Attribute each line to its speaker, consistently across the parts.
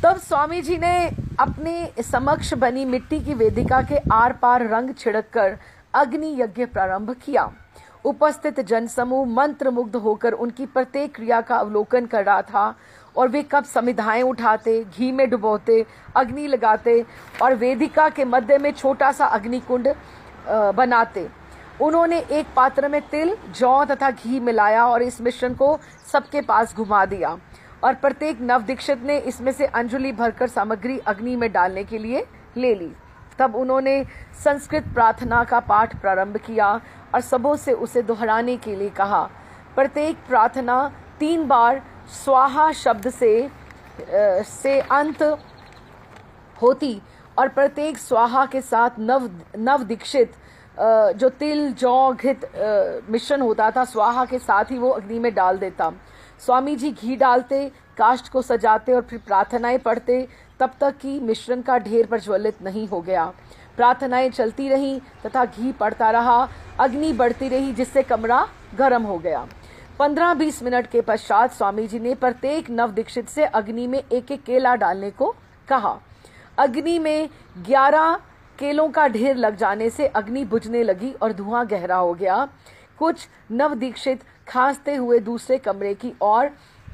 Speaker 1: तब स्वामी जी ने अपने समक्ष बनी मिट्टी की वेदिका के आर पार रंग छिड़ककर अग्नि यज्ञ प्रारंभ किया। उपस्थित जनसमूह मंत्र मुग्ध होकर उनकी प्रत्येक क्रिया का अवलोकन कर रहा था और वे कब समिधाएं उठाते, घी में डुबोते, अग्नि लगाते और वेदिका के मध्य में छोटा सा अग्निकुंड बनाते। उन्होंने एक पात्र में तिल, जौ तथा घी मिलाया और इस मिश्रण को सबके पास घुमा दिया और प्रत्येक नवदीक्षित ने इसमें से अंजलि भरकर सामग्री अग्नि में डालने के लिए ले ली। तब उन्होंने संस्कृत प्रार्थना का पाठ प्रारंभ किया और सबों से उसे दोहराने के लिए कहा। प्रत्येक प्रार्थना 3 बार स्वाहा शब्द से अंत होती और प्रत्येक स्वाहा के साथ नवदीक्षित जो तिल, जौ, घृत मिश्रण होता था, स्वाहा के साथ ही वो अग्नि में डाल देता। स्वामी जी घी डालते, काष्ठ को सजाते और फिर प्रार्थनाएं पढ़ते तब तक कि मिश्रण का ढेर प्रज्वलित नहीं हो गया। प्रार्थनाएं चलती रहीं तथा घी पड़ता रहा, अग्नि बढ़ती रही जिससे कमरा गर्म हो गया। 15-20 मिनट के पश्चात स्वामी जी ने प्रत्येक नवदीक्षित से अग्नि में एक एक केला डालने को कहा। अग्नि में 11 केलों का ढेर लग जाने से अग्नि बुझने लगी और धुआं गहरा हो गया। कुछ नवदीक्षित खांसते हुए दूसरे कमरे की ओर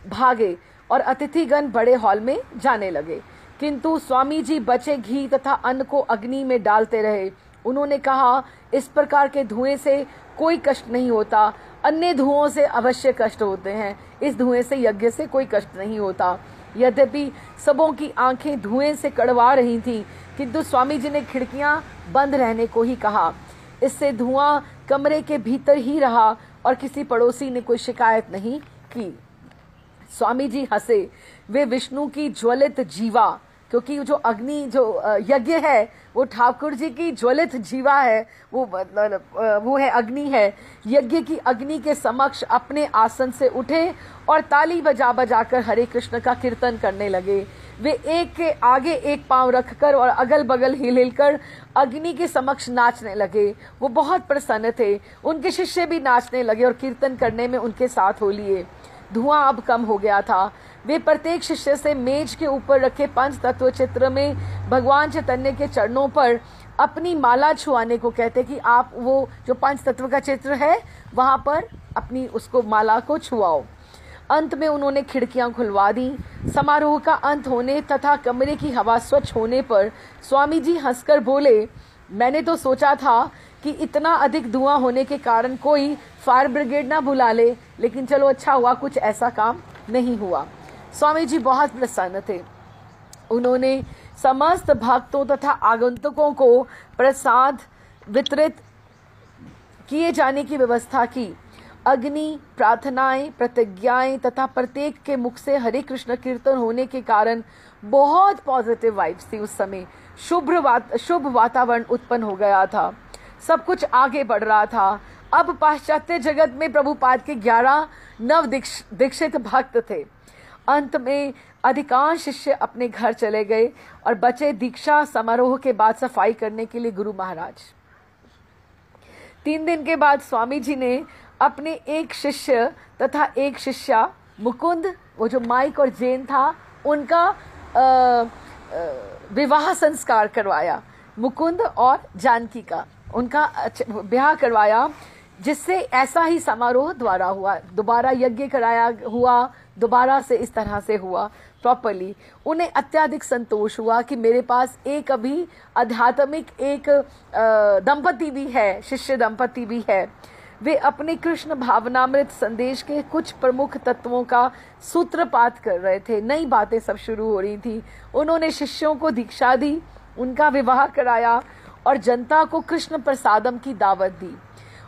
Speaker 1: भागे और अतिथिगण बड़े हॉल में जाने लगे, किंतु स्वामी जी बचे घी तथा अन्न को अग्नि में डालते रहे। उन्होंने कहा, इस प्रकार के धुएं से कोई कष्ट नहीं होता, अन्य धुओं से अवश्य कष्ट होते हैं, इस धुएं से यज्ञ से कोई कष्ट नहीं होता। यद्यपि सबों की आंखें धुएं से कड़वा रही थीं, किंतु स्वामी जी ने खिड़कियां बंद रहने को ही कहा। इससे धुआं कमरे के भीतर ही रहा और किसी पड़ोसी ने कोई शिकायत नहीं की। स्वामी जी हंसे। वे विष्णु की ज्वलित जीवा, क्योंकि जो अग्नि जो यज्ञ है वो ठाकुर जी की ज्वलित जीवा है, वो है अग्नि है। यज्ञ की अग्नि के समक्ष अपने आसन से उठे और ताली बजा बजाकर हरे कृष्ण का कीर्तन करने लगे। वे एक के आगे एक पांव रखकर और अगल बगल हिल हिलकर अग्नि के समक्ष नाचने लगे। वो बहुत प्रसन्न थे। उनके शिष्य भी नाचने लगे और कीर्तन करने में उनके साथ हो लिए। धुआं अब कम हो गया था। वे प्रत्येक शिष्य से मेज के ऊपर रखे पंच तत्व चित्र में भगवान चैतन्य के चरणों पर अपनी माला छुआने को कहते कि आप वो जो पंच तत्व का चित्र है वहां पर अपनी उसको माला को छुआओ। अंत में उन्होंने खिड़कियां खुलवा दी। समारोह का अंत होने तथा कमरे की हवा स्वच्छ होने पर स्वामी जी हंसकर बोले, मैंने तो सोचा था कि इतना अधिक धुआं होने के कारण कोई फायर ब्रिगेड ना बुला ले, लेकिन चलो अच्छा हुआ कुछ ऐसा काम नहीं हुआ। स्वामी जी बहुत प्रसन्न थे। उन्होंने समस्त भक्तों तथा आगंतुकों को प्रसाद वितरित किए जाने की व्यवस्था की। अग्नि, प्रार्थनाएं, प्रतिज्ञाएं तथा प्रत्येक के मुख से हरे कृष्ण कीर्तन होने के कारण बहुत पॉजिटिव वाइब्स थी। उस समय शुभ वातावरण उत्पन्न हो गया था। सब कुछ आगे बढ़ रहा था। अब पाश्चात्य जगत में प्रभुपाद के 11 नव दीक्षित भक्त थे। अंत में अधिकांश शिष्य अपने घर चले गए और बचे दीक्षा समारोह के बाद सफाई करने के लिए गुरु महाराज। 3 दिन के बाद स्वामी जी ने अपने एक शिष्य तथा एक शिष्या मुकुंद, वो जो माइक और जैन था, उनका विवाह संस्कार करवाया। मुकुंद और जानकी का उनका ब्याह करवाया, जिससे ऐसा ही समारोह दोबारा यज्ञ कराया हुआ, दोबारा से इस तरह से हुआ प्रॉपरली। उन्हें अत्यधिक संतोष हुआ कि मेरे पास एक अभी आध्यात्मिक एक दंपति भी है, शिष्य दंपति भी है। वे अपने कृष्ण भावनामृत संदेश के कुछ प्रमुख तत्वों का सूत्रपात कर रहे थे। नई बातें सब शुरू हो रही थी। उन्होंने शिष्यों को दीक्षा दी, उनका विवाह कराया और जनता को कृष्ण प्रसादम की दावत दी।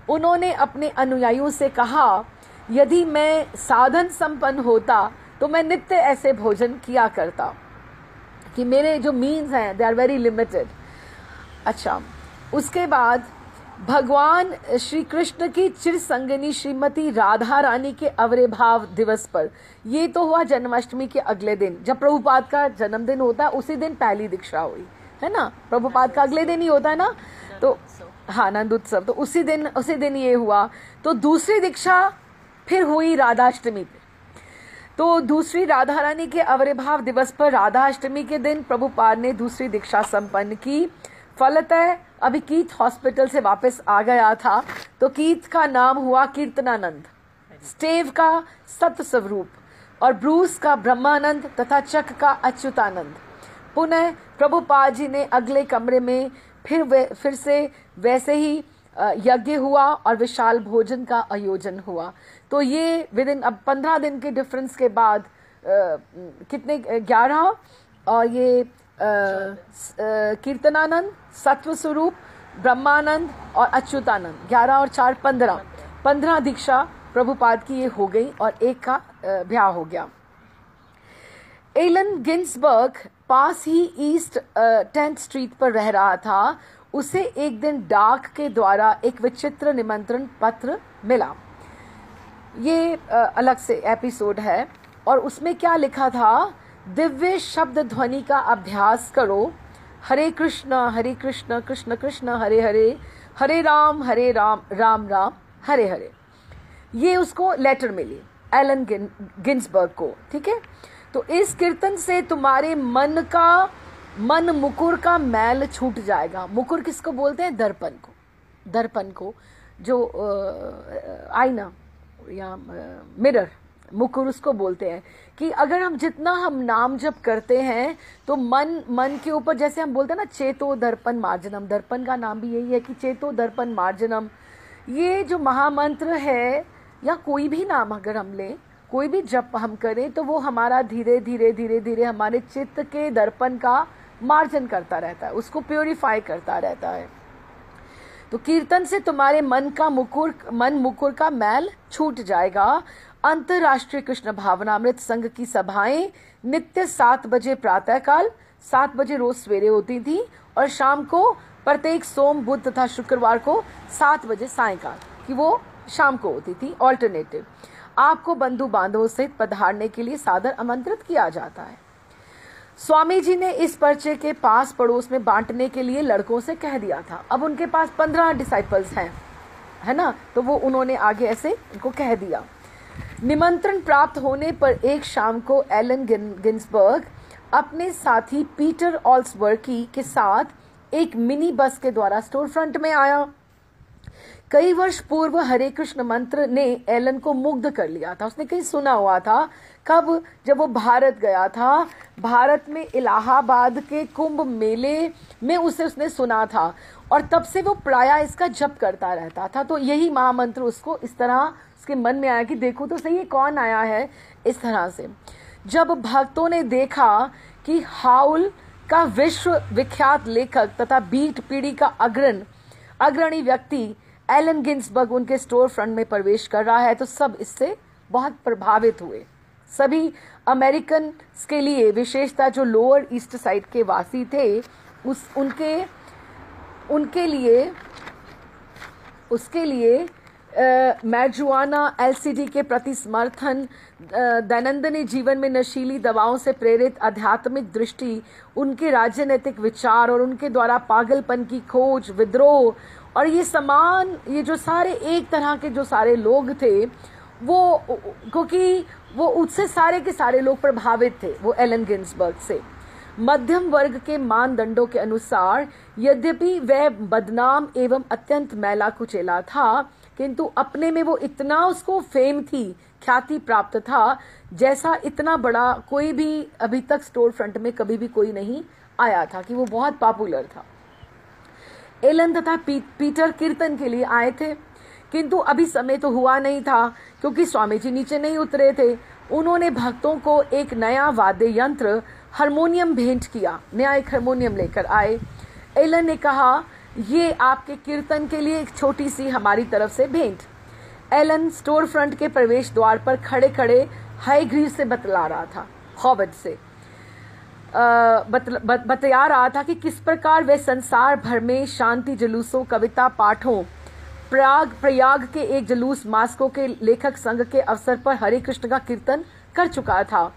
Speaker 1: उन्होंने अपने अनुयायियों से कहा, यदि मैं साधन संपन्न होता तो मैं नित्य ऐसे भोजन किया करता, कि मेरे जो मीन्स हैं दे आर वेरी लिमिटेड। अच्छा, उसके बाद भगवान श्री कृष्ण की चिर संगिनी श्रीमती राधा रानी के अवरेभाव दिवस पर, ये तो हुआ जन्माष्टमी के अगले दिन, जब प्रभुपाद का जन्मदिन होता है उसी दिन पहली दीक्षा हुई है ना। प्रभुपाद का अगले दिन ही होता है ना, तो हाँ, नंद उत्सव, तो उसी दिन ये हुआ। तो दूसरी दीक्षा फिर हुई राधाष्टमी पे। तो दूसरी राधा रानी के आविर्भाव दिवस पर राधाष्टमी के दिन प्रभुपाद ने दूसरी दीक्षा संपन्न की। फलतः अभी कीथ हॉस्पिटल से वापस आ गया था, तो कीथ का नाम हुआ कीर्तनानंद, स्टेव का सत्य स्वरूप और ब्रूस का ब्रह्मानंद तथा चक का अच्युतानंद। पुनः प्रभुपाद जी ने अगले कमरे में फिर से वैसे ही यज्ञ हुआ और विशाल भोजन का आयोजन हुआ। तो ये विद इन अब 15 दिन के डिफरेंस के बाद कितने 11 और ये कीर्तनानंद, सत्व स्वरूप, ब्रह्मानंद और अच्युतानंद 11 और 4 15 दीक्षा प्रभुपाद की ये हो गई और एक का ब्याह हो गया। एलन गिन्सबर्ग पास ही ईस्ट 10th स्ट्रीट पर रह रहा था। उसे एक दिन डाक के द्वारा एक विचित्र निमंत्रण पत्र मिला। ये अलग से एपिसोड है और उसमें क्या लिखा था, दिव्य शब्द ध्वनि का अभ्यास करो, हरे कृष्ण कृष्ण कृष्ण हरे हरे, हरे राम राम राम हरे हरे। ये उसको लेटर मिली एलन गिन्सबर्ग को, ठीक है। तो इस कीर्तन से तुम्हारे मन मुकुर का मैल छूट जाएगा। मुकुर किसको बोलते हैं? दर्पण को जो आईना या मिरर, मुकुर उसको बोलते हैं। कि अगर हम जितना हम नाम जप करते हैं तो मन के ऊपर, जैसे हम बोलते हैं ना चेतो दर्पण मार्जनम, दर्पण का नाम भी यही है कि चेतो दर्पण मार्जनम। ये जो महामंत्र है या कोई भी नाम अगर हम लें, कोई भी जप हम करें, तो वो हमारा धीरे धीरे हमारे चित्त के दर्पण का मार्जन करता रहता है, उसको प्योरीफाई करता रहता है। तो कीर्तन से तुम्हारे मन मुकुर का मैल छूट जाएगा। अंतर्राष्ट्रीय कृष्ण भावनामृत संघ की सभाएं नित्य 7 बजे प्रातःकाल, 7 बजे रोज सवेरे होती थी और शाम को प्रत्येक सोम, बुध तथा शुक्रवार को 7 बजे सायंकाल की वो शाम को होती थी, ऑल्टरनेटिव। आपको बंधु बांधवों सहित पधारने के लिए सादर आमंत्रित किया जाता है। स्वामी जी ने इस पर्चे के पास पड़ोस में बांटने के लिए लड़कों से कह दिया था। अब उनके पास 15 डिसाइपल्स हैं, है ना, तो वो उन्होंने आगे ऐसे उनको कह दिया। निमंत्रण प्राप्त होने पर एक शाम को एलन गिन्सबर्ग अपने साथी पीटर ऑल्सवर्की के साथ एक मिनी बस के द्वारा स्टोर फ्रंट में आया। कई वर्ष पूर्व हरे कृष्ण मंत्र ने एलन को मुग्ध कर लिया था। उसने कहीं सुना हुआ था, कब? जब वो भारत गया था, भारत में इलाहाबाद के कुंभ मेले में उसने सुना था और तब से वो प्रायः इसका जप करता रहता था। तो यही महामंत्र उसको इस तरह उसके मन में आया कि देखो तो सही ये कौन आया है, इस तरह से। जब भक्तों ने देखा कि हाउल का विश्व विख्यात लेखक तथा बीट पीढ़ी का अग्रणी व्यक्ति एलन गिन्सबर्ग उनके स्टोर फ्रंट में प्रवेश कर रहा है, तो सब इससे बहुत प्रभावित हुए। सभी अमेरिकन के लिए, विशेषतः जो लोअर ईस्ट साइड के वासी थे, उसके लिए मैरिजुआना, एलसीडी के प्रति समर्थन, दैनंदिन जीवन में नशीली दवाओं से प्रेरित आध्यात्मिक दृष्टि, उनके राजनीतिक विचार और उनके द्वारा पागलपन की खोज, विद्रोह और ये जो सारे एक तरह के जो सारे लोग थे, वो क्योंकि वो उससे सारे के सारे लोग प्रभावित थे, वो एलन गिन्सबर्ग से। मध्यम वर्ग के मानदंडों के अनुसार यद्यपि वह बदनाम एवं अत्यंत मैला कुचेला था, किंतु अपने में वो इतना उसको फेम थी, ख्याति प्राप्त था, जैसा इतना बड़ा कोई भी अभी तक स्टोर फ्रंट में कभी भी कोई नहीं आया था, कि वो बहुत पॉपुलर था। एलन तथा पीटर कीर्तन के लिए आए थे, किंतु अभी समय तो हुआ नहीं था क्योंकि स्वामी जी नीचे नहीं उतरे थे। उन्होंने भक्तों को एक नया वाद्य यंत्र हारमोनियम भेंट किया, नया एक हारमोनियम लेकर आए। एलन ने कहा, ये आपके कीर्तन के लिए एक छोटी सी हमारी तरफ से भेंट। एलन स्टोर फ्रंट के प्रवेश द्वार पर खड़े खड़े हाईग्रीव से बतला रहा था, हॉबर्ट से बतला रहा था कि किस प्रकार वे संसार भर में शांति जुलूसों, कविता पाठों, प्रयाग के एक जुलूस मास्को के लेखक संघ के अवसर पर हरे कृष्ण का कीर्तन कर चुका था।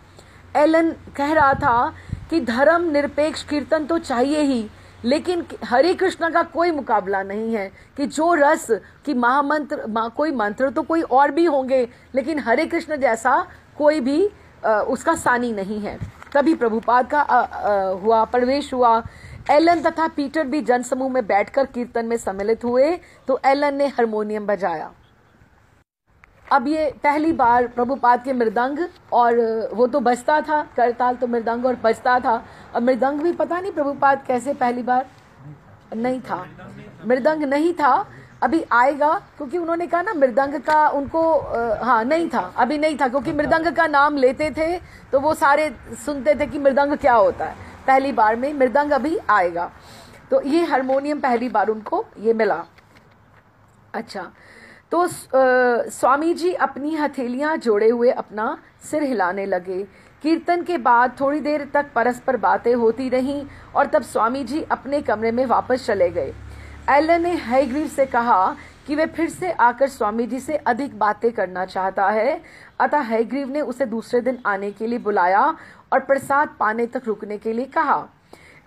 Speaker 1: एलन कह रहा था कि धर्म निरपेक्ष कीर्तन तो चाहिए ही, लेकिन हरे कृष्ण का कोई मुकाबला नहीं है। कि जो रस की महामंत्र, कोई मंत्र तो कोई और भी होंगे, लेकिन हरे कृष्ण जैसा कोई भी उसका सानी नहीं है। तभी प्रभुपाद का प्रवेश हुआ। एलन तथा पीटर भी जनसमूह में बैठकर कीर्तन में सम्मिलित हुए तो एलन ने हारमोनियम बजाया। अब ये पहली बार प्रभुपाद के मृदंग, और वो तो बजता था, करताल तो मृदंग और बजता था, और मृदंग भी पता नहीं प्रभुपाद कैसे पहली बार नहीं था, मृदंग नहीं था, अभी आएगा, क्योंकि उन्होंने कहा ना मृदंग का उनको हाँ नहीं था, अभी नहीं था, क्योंकि मृदंग का नाम लेते थे तो वो सारे सुनते थे कि मृदंग क्या होता है। पहली बार में मृदंग अभी आएगा, तो ये हारमोनियम पहली बार उनको ये मिला। अच्छा, तो स्वामी जी अपनी हथेलियां जोड़े हुए अपना सिर हिलाने लगे। कीर्तन के बाद थोड़ी देर तक परस्पर बातें होती रहीं और तब स्वामी जी अपने कमरे में वापस चले गए। एलन ने हैग्रीव से कहा कि वे फिर से आकर स्वामी जी से अधिक बातें करना चाहता है, अतः हैग्रीव ने उसे दूसरे दिन आने के लिए बुलाया और प्रसाद पाने तक रुकने के लिए कहा।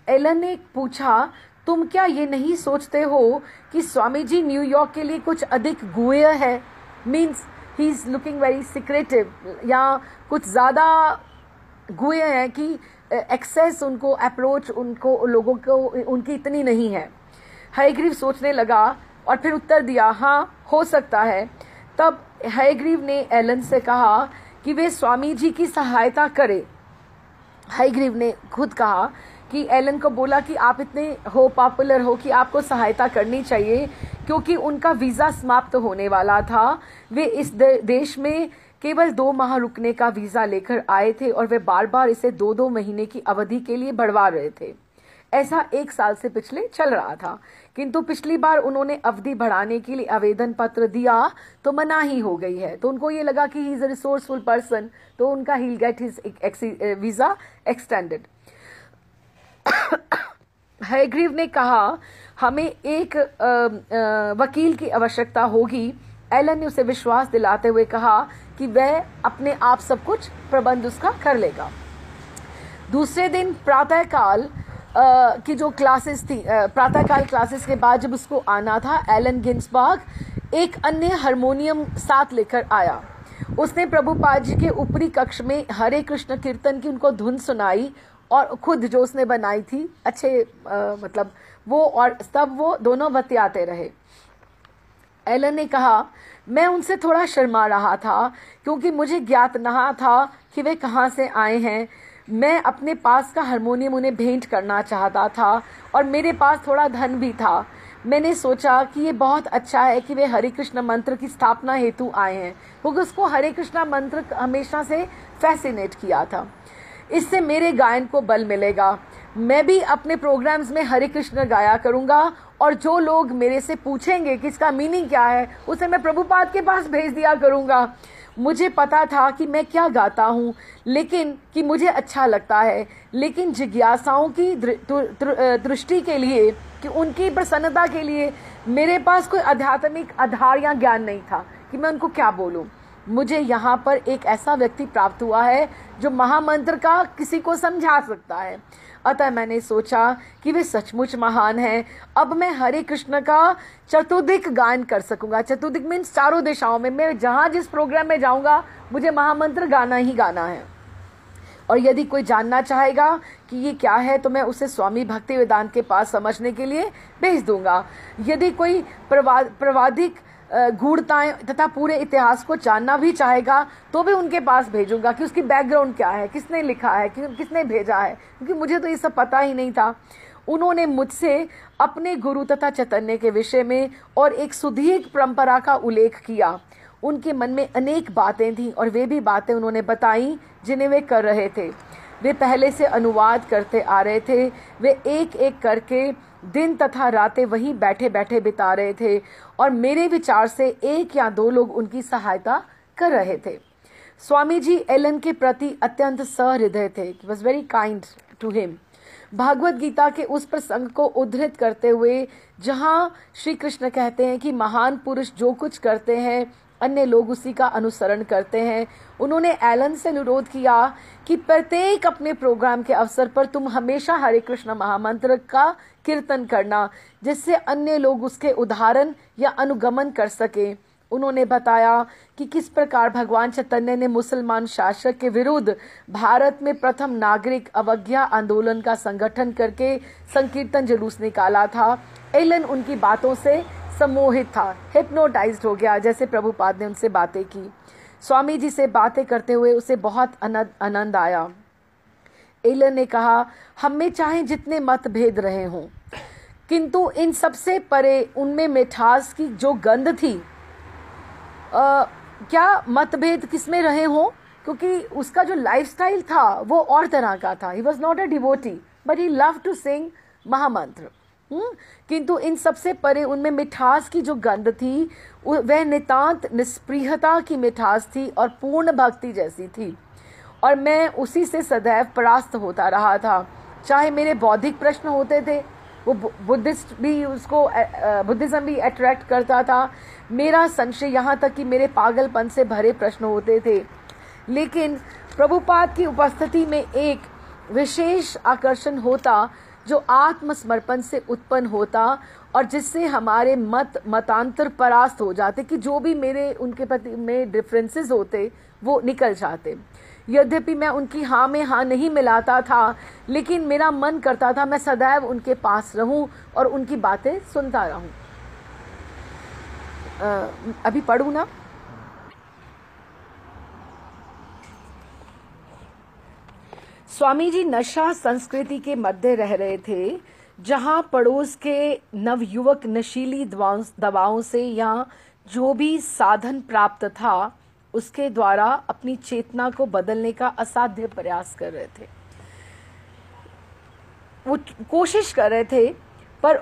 Speaker 1: एलन ने पूछा, तुम क्या ये नहीं सोचते हो कि स्वामी जी न्यूयॉर्क के लिए कुछ अधिक गुह्य है? Means he is looking very secretive, या कुछ ज्यादा गुह्य है कि एक्सेस उनको अप्रोच उनको लोगों को उनकी इतनी नहीं है। हैग्रीव सोचने लगा और फिर उत्तर दिया, हाँ हो सकता है। तब हैग्रीव ने एलन से कहा कि वे स्वामी जी की सहायता करे। हैग्रीव ने खुद कहा कि एलन को बोला कि आप इतने हो पॉपुलर हो कि आपको सहायता करनी चाहिए, क्योंकि उनका वीज़ा समाप्त होने वाला था। वे इस देश में केवल 2 माह रुकने का वीज़ा लेकर आए थे और वे बार बार इसे 2-2 महीने की अवधि के लिए बढ़वा रहे थे। ऐसा 1 साल से पिछले चल रहा था, किंतु पिछली बार उन्होंने अवधि बढ़ाने के लिए आवेदन पत्र दिया तो मनाही हो गई है। तो उनको ये लगा कि he is a resourceful person, तो उनका he get his visa extended. Hayagriva ने कहा, हमें एक वकील की आवश्यकता होगी। एलन ने उसे विश्वास दिलाते हुए कहा कि वह अपने आप सब कुछ प्रबंध उसका कर लेगा। दूसरे दिन प्रातःकाल की जो क्लासेस थी, प्रातःकाल क्लासेस के बाद जब उसको आना था, एलन गिन्सबर्ग एक अन्य हारमोनियम साथ लेकर आया। उसने प्रभुपाद जी के ऊपरी कक्ष में हरे कृष्ण कीर्तन की उनको धुन सुनाई और खुद जो उसने बनाई थी अच्छे मतलब वो, और तब वो दोनों बतियाते रहे। एलन ने कहा, मैं उनसे थोड़ा शर्मा रहा था क्योंकि मुझे ज्ञात नहीं था कि वे कहाँ से आए हैं। मैं अपने पास का हारमोनियम उन्हें भेंट करना चाहता था और मेरे पास थोड़ा धन भी था। मैंने सोचा कि ये बहुत अच्छा है कि वे हरे कृष्ण मंत्र की स्थापना हेतु आए हैं, क्योंकि उसको हरे कृष्ण मंत्र हमेशा से फैसिनेट किया था। इससे मेरे गायन को बल मिलेगा। मैं भी अपने प्रोग्राम्स में हरे कृष्ण गाया करूंगा और जो लोग मेरे से पूछेंगे कि इसका मीनिंग क्या है, उसे मैं प्रभुपाद के पास भेज दिया करूंगा। मुझे पता था कि मैं क्या गाता हूँ, लेकिन कि मुझे अच्छा लगता है, लेकिन जिज्ञासाओं की दृष्टि के लिए, कि उनकी प्रसन्नता के लिए मेरे पास कोई आध्यात्मिक आधार या ज्ञान नहीं था कि मैं उनको क्या बोलूं। मुझे यहाँ पर एक ऐसा व्यक्ति प्राप्त हुआ है जो महामंत्र का किसी को समझा सकता है। अतः मैंने सोचा कि वे सचमुच महान हैं। अब मैं हरे कृष्ण का चतुर्दिक गायन कर सकूंगा। चतुर्दिक मीन्स चारों दिशाओं में। मैं जहाँ जिस प्रोग्राम में जाऊंगा मुझे महामंत्र गाना ही गाना है। और यदि कोई जानना चाहेगा कि ये क्या है तो मैं उसे स्वामी भक्ति वेदांत के पास समझने के लिए भेज दूंगा। यदि कोई प्रवादिक गूढ़ताएं तथा पूरे इतिहास को जानना भी चाहेगा तो भी उनके पास भेजूंगा कि उसकी बैकग्राउंड क्या है, किसने लिखा है, किसने भेजा है, क्योंकि मुझे तो ये सब पता ही नहीं था। उन्होंने मुझसे अपने गुरु तथा चैतन्य के विषय में और एक सुदीर्घ परंपरा का उल्लेख किया। उनके मन में अनेक बातें थीं और वे भी बातें उन्होंने बताई जिन्हें वे कर रहे थे। वे पहले से अनुवाद करते आ रहे थे। वे एक एक करके दिन तथा रातें वहीं बैठे बैठे बिता रहे थे और मेरे विचार से 1 या 2 लोग उनकी सहायता कर रहे थे। स्वामी जी एलन के प्रति अत्यंत सहृदय थे। He was very kind to him। Bhagavat Gita के उस प्रसंग को उद्धृत करते हुए जहाँ श्री कृष्ण कहते हैं कि महान पुरुष जो कुछ करते हैं अन्य लोग उसी का अनुसरण करते हैं, उन्होंने एलन से अनुरोध किया कि प्रत्येक अपने प्रोग्राम के अवसर पर तुम हमेशा हरे कृष्ण महामंत्र का कीर्तन करना, जिससे अन्य लोग उसके उदाहरण या अनुगमन कर सके। उन्होंने बताया कि किस प्रकार भगवान चैतन्य ने मुसलमान शासक के विरुद्ध भारत में प्रथम नागरिक अवज्ञा आंदोलन का संगठन करके संकीर्तन जुलूस निकाला था। एलन उनकी बातों से सम्मोहित था, हिप्नोटाइज्ड हो गया, जैसे प्रभुपाद ने उनसे बातें की। स्वामी जी से बातें करते हुए उसे बहुत आनंद आया। एलन ने कहा, हम में चाहे जितने मतभेद रहे हों, किंतु इन सबसे परे उनमें मिठास की जो गंध थी, क्या मतभेद किसमें रहे हों, क्योंकि उसका जो लाइफस्टाइल था वो और तरह का था। He was not a devotee but he love to sing महामंत्र। किंतु इन सबसे परे उनमें मिठास की जो गंध थी वह नितांत निष्प्रियता की मिठास थी और पूर्ण भक्ति जैसी थी, और मैं उसी से सदैव परास्त होता रहा था। चाहे मेरे बौद्धिक प्रश्न होते थे, वो बुद्धिज्म भी अट्रैक्ट करता था, मेरा संशय, यहाँ तक कि मेरे पागलपन से भरे प्रश्न होते थे, लेकिन प्रभुपाद की उपस्थिति में एक विशेष आकर्षण होता जो आत्मसमर्पण से उत्पन्न होता और जिससे हमारे मतांतर परास्त हो जाते, कि जो भी मेरे उनके प्रति में डिफरेंसेस होते वो निकल जाते। यद्यपि मैं उनकी हाँ में हाँ नहीं मिलाता था, लेकिन मेरा मन करता था मैं सदैव उनके पास रहूं और उनकी बातें सुनता रहूं। अभी पढ़ूं ना। स्वामी जी नशा संस्कृति के मध्य रह रहे थे, जहां पड़ोस के नवयुवक नशीली दवाओं से या जो भी साधन प्राप्त था उसके द्वारा अपनी चेतना को बदलने का असाध्य प्रयास कर रहे थे। वो कोशिश कर रहे थे, पर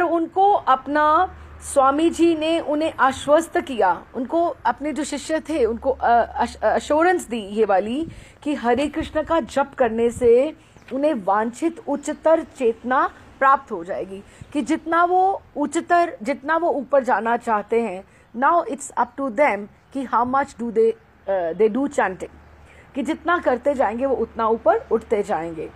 Speaker 1: उनको अपना स्वामी जी ने उन्हें आश्वस्त किया, उनको अपने जो शिष्य थे उनको अश्योरेंस दी ये वाली कि हरे कृष्ण का जप करने से उन्हें वांछित उच्चतर चेतना प्राप्त हो जाएगी, कि जितना वो ऊपर जाना चाहते हैं, now it's up to them कि how much do they do chanting, कि जितना करते जाएंगे वो उतना ऊपर उठते जाएंगे।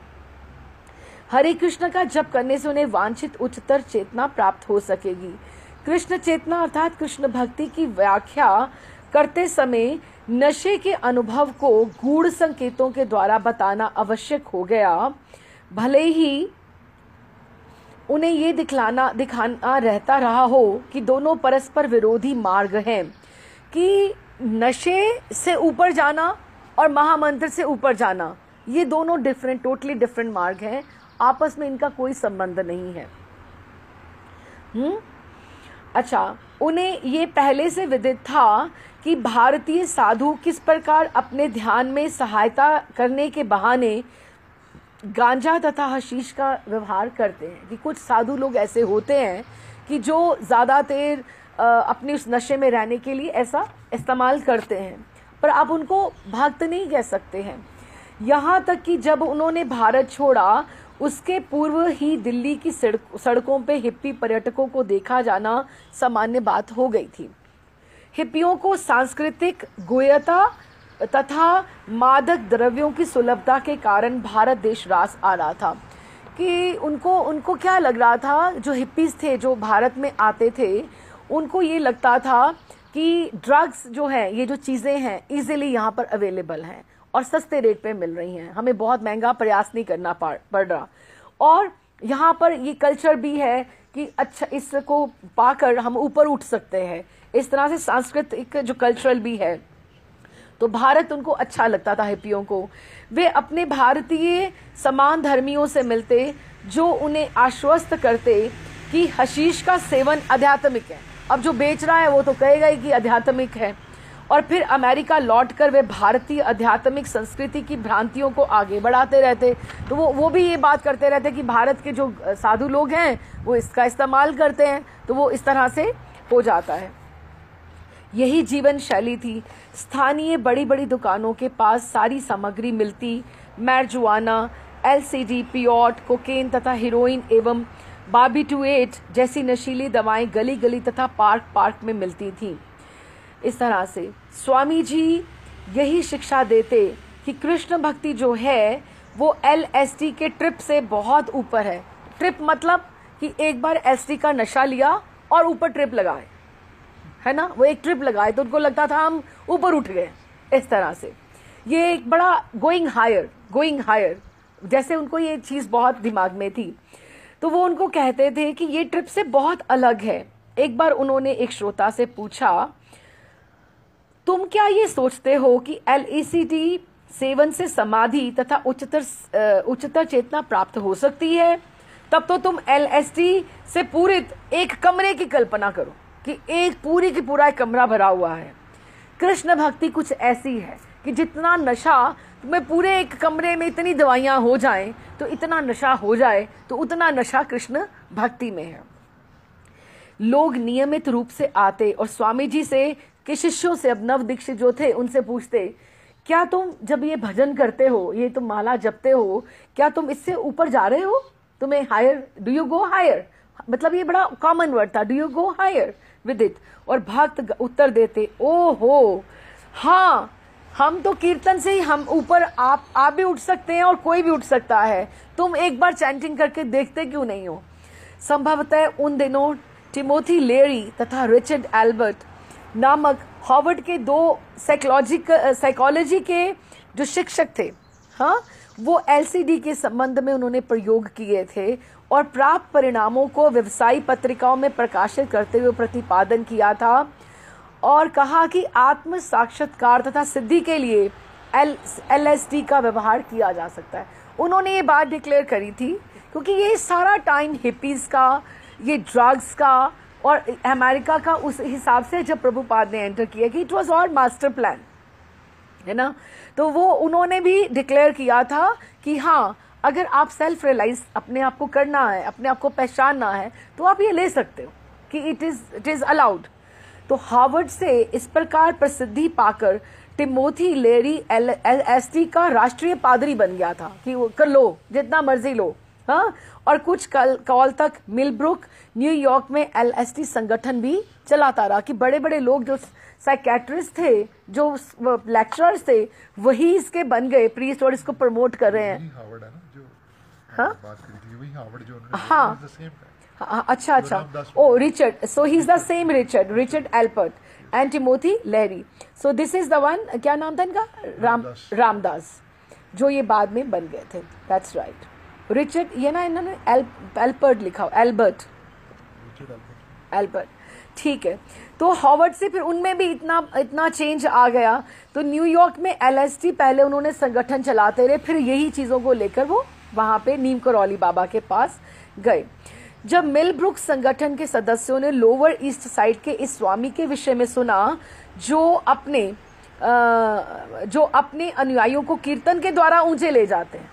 Speaker 1: हरे कृष्ण का जप करने से उन्हें वांछित उच्चतर चेतना प्राप्त हो सकेगी। कृष्ण चेतना अर्थात कृष्ण भक्ति की व्याख्या करते समय नशे के अनुभव को गूढ़ संकेतों के द्वारा बताना आवश्यक हो गया। भले ही उन्हें ये दिखाना रहता रहा हो कि दोनों परस्पर विरोधी मार्ग हैं, कि नशे से ऊपर जाना और महामंत्र से ऊपर जाना, ये दोनों टोटली डिफरेंट मार्ग हैं, आपस में इनका कोई संबंध नहीं है। अच्छा, उन्हें ये पहले से विदित था कि भारतीय साधु किस प्रकार अपने ध्यान में सहायता करने के बहाने गांजा तथा हशीश का व्यवहार करते हैं, कि कुछ साधु लोग ऐसे होते हैं कि जो ज़्यादा देर अपने उस नशे में रहने के लिए ऐसा इस्तेमाल करते हैं, पर आप उनको भक्त नहीं कह सकते हैं। यहाँ तक कि जब उन्होंने भारत छोड़ा, उसके पूर्व ही दिल्ली की सड़कों पे हिप्पी पर्यटकों को देखा जाना सामान्य बात हो गई थी। हिप्पियों को सांस्कृतिक गुह्यता तथा मादक द्रव्यों की सुलभता के कारण भारत देश रास आ रहा था, कि उनको क्या लग रहा था, जो हिप्पीज थे जो भारत में आते थे, उनको ये लगता था कि ड्रग्स जो है, ये जो चीज़ें हैं इजीली यहाँ पर अवेलेबल हैं और सस्ते रेट पे मिल रही हैं, हमें बहुत महंगा प्रयास नहीं करना पड़ रहा, और यहाँ पर ये कल्चर भी है कि अच्छा इसको पाकर हम ऊपर उठ सकते हैं, इस तरह से सांस्कृतिक जो कल्चरल भी है। तो भारत उनको अच्छा लगता था हिप्पियों को। वे अपने भारतीय समान धर्मियों से मिलते, जो उन्हें आश्वस्त करते कि हशीश का सेवन आध्यात्मिक है। अब जो बेच रहा है वो तो कहेगा ही कि आध्यात्मिक है, और फिर अमेरिका लौटकर वे भारतीय आध्यात्मिक संस्कृति की भ्रांतियों को आगे बढ़ाते रहते। तो वो भी ये बात करते रहते कि भारत के जो साधु लोग हैं वो इसका इस्तेमाल करते हैं, तो वो इस तरह से हो जाता है। यही जीवन शैली थी। स्थानीय बड़ी बड़ी दुकानों के पास सारी सामग्री मिलती, मैरजुआना, एलसीडी, पियोट, कोकेन तथा हीरोइन एवं बार्बिटुएट जैसी नशीली दवाएं गली गली तथा पार्क में मिलती थीं। इस तरह से स्वामी जी यही शिक्षा देते कि कृष्ण भक्ति जो है वो एलएसडी के ट्रिप से बहुत ऊपर है। ट्रिप मतलब कि एक बार एलएसडी का नशा लिया और ऊपर ट्रिप लगाए, है ना, वो एक ट्रिप लगाए तो उनको लगता था हम ऊपर उठ गए। इस तरह से ये एक बड़ा गोइंग हायर, जैसे उनको ये चीज बहुत दिमाग में थी, तो वो उनको कहते थे कि ये ट्रिप से बहुत अलग है। एक बार उन्होंने एक श्रोता से पूछा, तुम क्या ये सोचते हो कि LSD सेवन से समाधि तथा उच्चतर चेतना प्राप्त हो सकती है? तब तो तुम LSD से पूरित एक कमरे की कल्पना करो कि एक पूरी की पूरा एक कमरा भरा हुआ है। कृष्ण भक्ति कुछ ऐसी है कि जितना नशा तुम्हें पूरे एक कमरे में इतनी दवाइयां हो जाएं, तो इतना नशा हो जाए तो उतना नशा कृष्ण भक्ति में है। लोग नियमित रूप से आते और स्वामी जी से के शिष्यों से, अब नव दीक्षित जो थे उनसे पूछते, क्या तुम जब ये भजन करते हो, ये तुम माला जपते हो, क्या तुम इससे ऊपर जा रहे हो? तुम्हें higher, do you go higher? मतलब ये बड़ा कॉमन वर्ड था, do you go higher with it? और भक्त उत्तर देते, ओहो हाँ, हम तो कीर्तन से ही हम ऊपर, आप भी उठ सकते हैं और कोई भी उठ सकता है, तुम एक बार चैंटिंग करके देखते क्यों नहीं हो? संभवतः उन दिनों टिमोथी लेरी तथा रिचर्ड एल्बर्ट नामक हार्वर्ड के 2 साइकोलॉजी के जो शिक्षक थे, हाँ, वो LSD के संबंध में उन्होंने प्रयोग किए थे और प्राप्त परिणामों को व्यवसायी पत्रिकाओं में प्रकाशित करते हुए प्रतिपादन किया था और कहा कि आत्म साक्षात्कार तथा सिद्धि के लिए LSD का व्यवहार किया जा सकता है। उन्होंने ये बात डिक्लेयर करी थी क्योंकि ये सारा टाइम हिपीज का, ये ड्रग्स का और अमेरिका का उस हिसाब से जब प्रभुपाद ने एंटर किया कि it was all master plan, है ना। तो वो उन्होंने भी डिक्लेयर किया था कि हाँ, अगर आप सेल्फ रियलाइज अपने आप को करना है, अपने आप को पहचानना है, तो आप ये ले सकते हो कि इट इज अलाउड। तो हार्वर्ड से इस प्रकार प्रसिद्धि पाकर टिमोथी लेरी LSD का राष्ट्रीय पादरी बन गया था कि वो कर लो जितना मर्जी लो, हाँ। और कुछ कॉल तक मिलब्रुक न्यूयॉर्क में LSD संगठन भी चलाता रहा कि बड़े बड़े लोग जो साइकेट्रिस्ट थे, जो लेक्चरर्स थे, वही इसके बन गए प्रीस्ट और इसको प्रमोट कर रहे हैं।
Speaker 2: हार्वर्ड है ना जो,
Speaker 1: हाँ
Speaker 2: बात करी थी वही हार्वर्ड जो उन्होंने,
Speaker 1: हाँ, अच्छा, oh Richard, so he is the same Richard Albert and Timothy Leary. So this is the one, क्या नाम था इनका? रामदास, जो ये बाद में बन गए थे। दैट्स राइट, रिचर्ड, ये ना इन्होंने एल्बर्ट लिखा हो, एल्बर्ट, ठीक है। तो हार्वर्ड से फिर उनमें भी इतना चेंज आ गया। तो न्यूयॉर्क में LSD पहले उन्होंने संगठन चलाते रहे, फिर यही चीजों को लेकर वो वहां पे नीम करौली बाबा के पास गए। जब मिलब्रुक संगठन के सदस्यों ने लोअर ईस्ट साइड के इस स्वामी के विषय में सुना, जो अपने अनुयायियों को कीर्तन के द्वारा ऊंचे ले जाते हैं,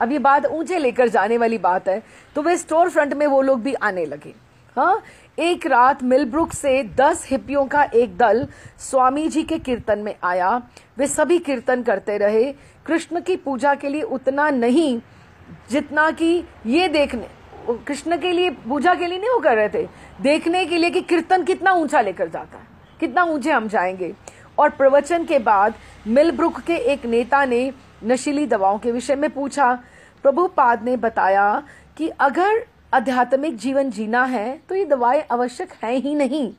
Speaker 1: अब ये बात ऊंचे लेकर जाने वाली बात है, तो वे स्टोर फ्रंट में वो लोग भी आने लगे, हाँ। एक रात मिलब्रुक से 10 हिप्पियों का एक दल स्वामी जी के कीर्तन में आया। वे सभी कीर्तन करते रहे, कृष्ण की पूजा के लिए उतना नहीं जितना कि ये देखने, कृष्ण के लिए पूजा के लिए नहीं वो कर रहे थे, देखने के लिए कि कीर्तन कितना ऊंचा लेकर जाता है, कितना ऊंचे हम जाएंगे। और प्रवचन के बाद मिलब्रुक के एक नेता ने नशीली दवाओं के विषय में पूछा। प्रभुपाद ने बताया कि अगर आध्यात्मिक जीवन जीना है तो ये दवाएं आवश्यक हैं ही नहीं,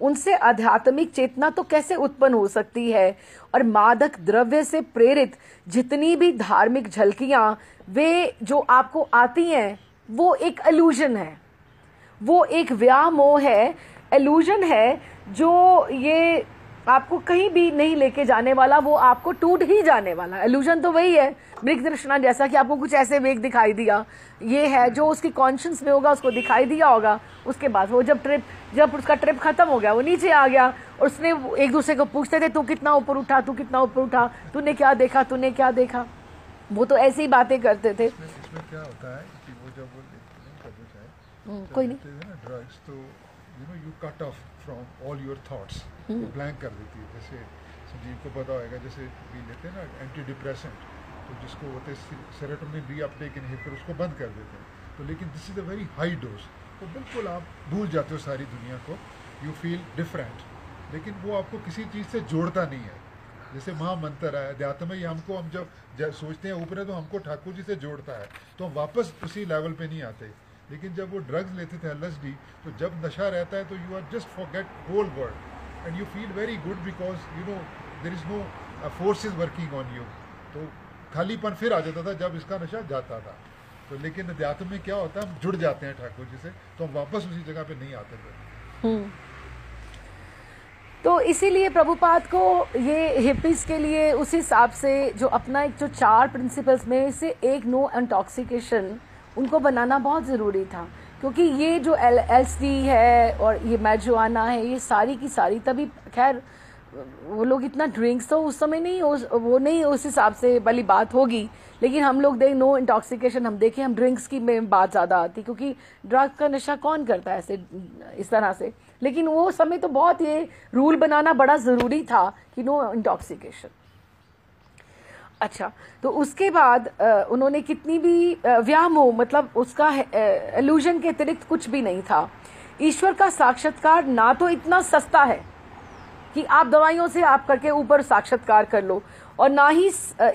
Speaker 1: उनसे आध्यात्मिक चेतना तो कैसे उत्पन्न हो सकती है। और मादक द्रव्य से प्रेरित जितनी भी धार्मिक झलकियां वे जो आपको आती हैं, वो एक इल्यूजन है, वो एक व्यामोह है, इल्यूजन है, जो ये आपको कहीं भी नहीं लेके जाने वाला, वो आपको टूट ही जाने वाला। इल्यूजन तो वही है, मृग दृष्णा, जैसा कि आपको कुछ ऐसे वेग दिखाई दिया, ये है जो उसकी कॉन्शियस में होगा, उसको दिखाई दिया होगा। उसके बाद वो जब उसका ट्रिप खत्म हो गया, वो नीचे आ गया और उसने एक दूसरे को पूछते थे, तू कितना ऊपर उठा, तू कितना ऊपर उठा, तूने क्या देखा, तूने क्या देखा। वो तो ऐसी बातें करते थे।
Speaker 2: इसमें क्या होता है कि वो जब
Speaker 1: कोई नहीं,
Speaker 2: ड्रग्स तो you cut off from all your thoughts, blank कर देती है। जैसे संजीव को पता होगा, जैसे भी लेते हैं ना एंटी डिप्रेसेंट, तो जिसको होते हैं सेरोटोनिन रीअपटेक इनहिबिटर, उसको बंद कर देते हैं। तो लेकिन this is a very high dose, तो बिल्कुल आप भूल जाते हो सारी दुनिया को, यू फील डिफरेंट, लेकिन वो आपको किसी चीज़ से जोड़ता नहीं है। जैसे महामंत्र है अध्यात्म में, हमको हम जब सोचते हैं ऊपर है तो हमको ठाकुर जी से जोड़ता है, तो हम वापस उसी लेवल पे नहीं आते। लेकिन जब वो ड्रग्स लेते थे LSD, तो जब नशा रहता है तो you are just forget whole world and you feel very good because you know there is no force is working on you. तो खालीपन फिर आ जाता था जब इसका नशा जाता था। तो लेकिन अध्यात्म में क्या होता है, हम जुड़ जाते हैं ठाकुर जी से, तो हम वापस उसी जगह पे नहीं आते थे।
Speaker 1: तो इसीलिए प्रभुपाद को ये हिप्पीज के लिए उस हिसाब से जो अपना एक जो 4 प्रिंसिपल्स में से एक नो इंटॉक्सिकेशन उनको बनाना बहुत ज़रूरी था, क्योंकि ये जो LSD है और ये मैरिजुआना है, ये सारी की सारी, तभी खैर वो लोग इतना ड्रिंक्स तो उस समय नहीं, वो नहीं उस हिसाब से वाली बात होगी, लेकिन हम लोग देख नो इंटॉक्सिकेशन हम देखें, हम ड्रिंक्स की में बात ज़्यादा आती, क्योंकि ड्रग का नशा कौन करता है ऐसे इस तरह से। लेकिन वो समय तो बहुत ये रूल बनाना बड़ा ज़रूरी था कि नो इंटॉक्सिकेशन। अच्छा, तो उसके बाद उन्होंने कितनी भी व्यामोह, मतलब उसका इल्यूजन के अतिरिक्त कुछ भी नहीं था। ईश्वर का साक्षात्कार ना तो इतना सस्ता है कि आप दवाइयों से आप करके ऊपर साक्षात्कार कर लो, और ना ही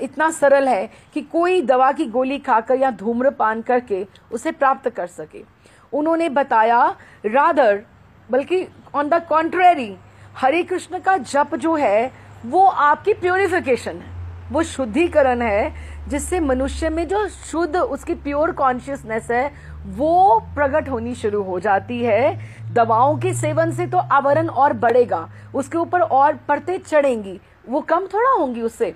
Speaker 1: इतना सरल है कि कोई दवा की गोली खाकर या धूम्रपान करके उसे प्राप्त कर सके। उन्होंने बताया रादर, बल्कि ऑन द कॉन्ट्रेरी, हरे कृष्ण का जप जो है वो आपकी प्योरिफिकेशन है, वो शुद्धिकरण है, जिससे मनुष्य में जो शुद्ध उसकी प्योर कॉन्शियसनेस है वो प्रकट होनी शुरू हो जाती है। दवाओं के सेवन से तो आवरण और बढ़ेगा, उसके ऊपर और परतें चढ़ेंगी, वो कम थोड़ा होंगी उससे,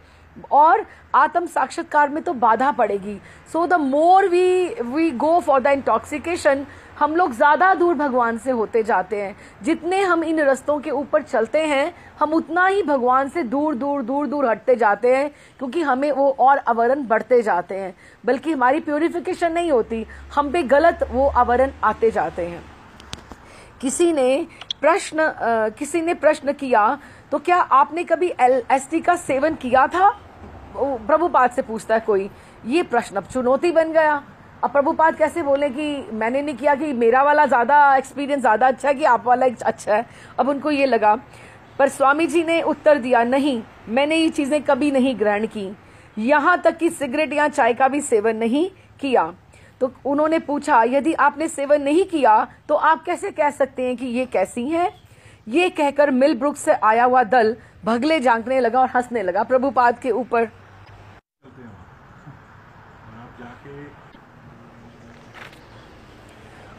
Speaker 1: और आत्म साक्षात्कार में तो बाधा पड़ेगी। So the more we go for the intoxication, हम लोग ज्यादा दूर भगवान से होते जाते हैं। जितने हम इन रास्तों के ऊपर चलते हैं हम उतना ही भगवान से दूर दूर दूर दूर हटते जाते हैं, क्योंकि हमें वो और आवरण बढ़ते जाते हैं, बल्कि हमारी प्योरिफिकेशन नहीं होती, हम पे गलत वो आवरण आते जाते हैं। किसी ने प्रश्न किया, तो क्या आपने कभी LSD का सेवन किया था? प्रभुपाद से पूछता है कोई। ये प्रश्न अब चुनौती बन गया। अब प्रभुपाद कैसे बोले कि मैंने नहीं किया, कि मेरा वाला ज्यादा एक्सपीरियंस ज्यादा अच्छा है कि आप वाला अच्छा है। अब उनको ये लगा, पर स्वामी जी ने उत्तर दिया, नहीं, मैंने ये चीजें कभी नहीं ग्रहण की, यहाँ तक कि सिगरेट या चाय का भी सेवन नहीं किया। तो उन्होंने पूछा, यदि आपने सेवन नहीं किया तो आप कैसे कह सकते हैं कि ये कैसी हैं? ये कहकर मिलब्रुक से आया हुआ दल भगले झांकने लगा और हंसने लगा प्रभुपाद के ऊपर।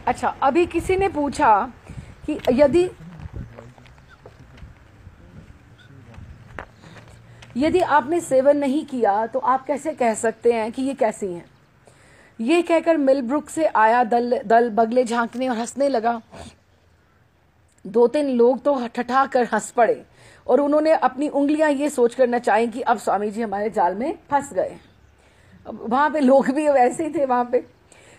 Speaker 1: अच्छा, अभी किसी ने पूछा कि यदि आपने सेवन नहीं किया तो आप कैसे कह सकते हैं कि ये कैसी हैं? ये कहकर मिलब्रुक से आया दल बगले झांकने और हंसने लगा। 2-3 लोग तो ठठा कर हंस पड़े और उन्होंने अपनी उंगलियां ये सोचकर नचाई कि अब स्वामी जी हमारे जाल में फंस गए। वहां पे लोग भी वैसे ही थे। वहां पे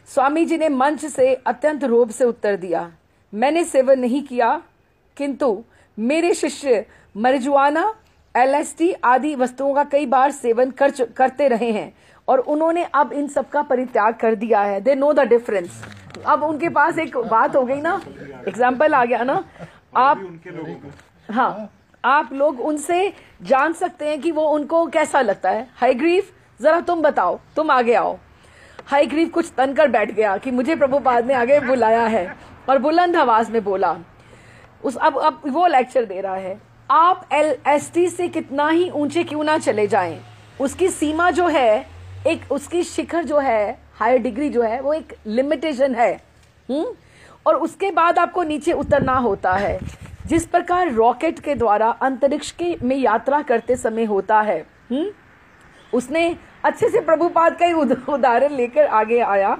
Speaker 1: स्वामी जी ने मंच से अत्यंत रोब से उत्तर दिया, मैंने सेवन नहीं किया, किंतु मेरे शिष्य marijuana, LSD आदि वस्तुओं का कई बार सेवन करते रहे हैं और उन्होंने अब इन सब का परित्याग कर दिया है। They know the difference. अब उनके पास एक बात हो गई ना, एग्जाम्पल आ गया ना। आप लोग उनसे जान सकते हैं कि वो उनको कैसा लगता है। हयग्रीव, जरा तुम बताओ, तुम आगे आओ। हयग्रीव कुछ तनकर बैठ गया कि मुझे प्रभुपाद ने आगे बुलाया है और बुलंद आवाज में बोला। अब वो लेक्चर दे रहा है, आप LSD से कितना ही ऊंचे क्यों ना चले जाएं, उसकी सीमा जो है, एक उसकी शिखर जो है, हायर डिग्री जो है, वो एक लिमिटेशन है। और उसके बाद आपको नीचे उतरना होता है, जिस प्रकार रॉकेट के द्वारा अंतरिक्ष में यात्रा करते समय होता है। उसने अच्छे से प्रभुपाद का ही उदाहरण लेकर आगे आया।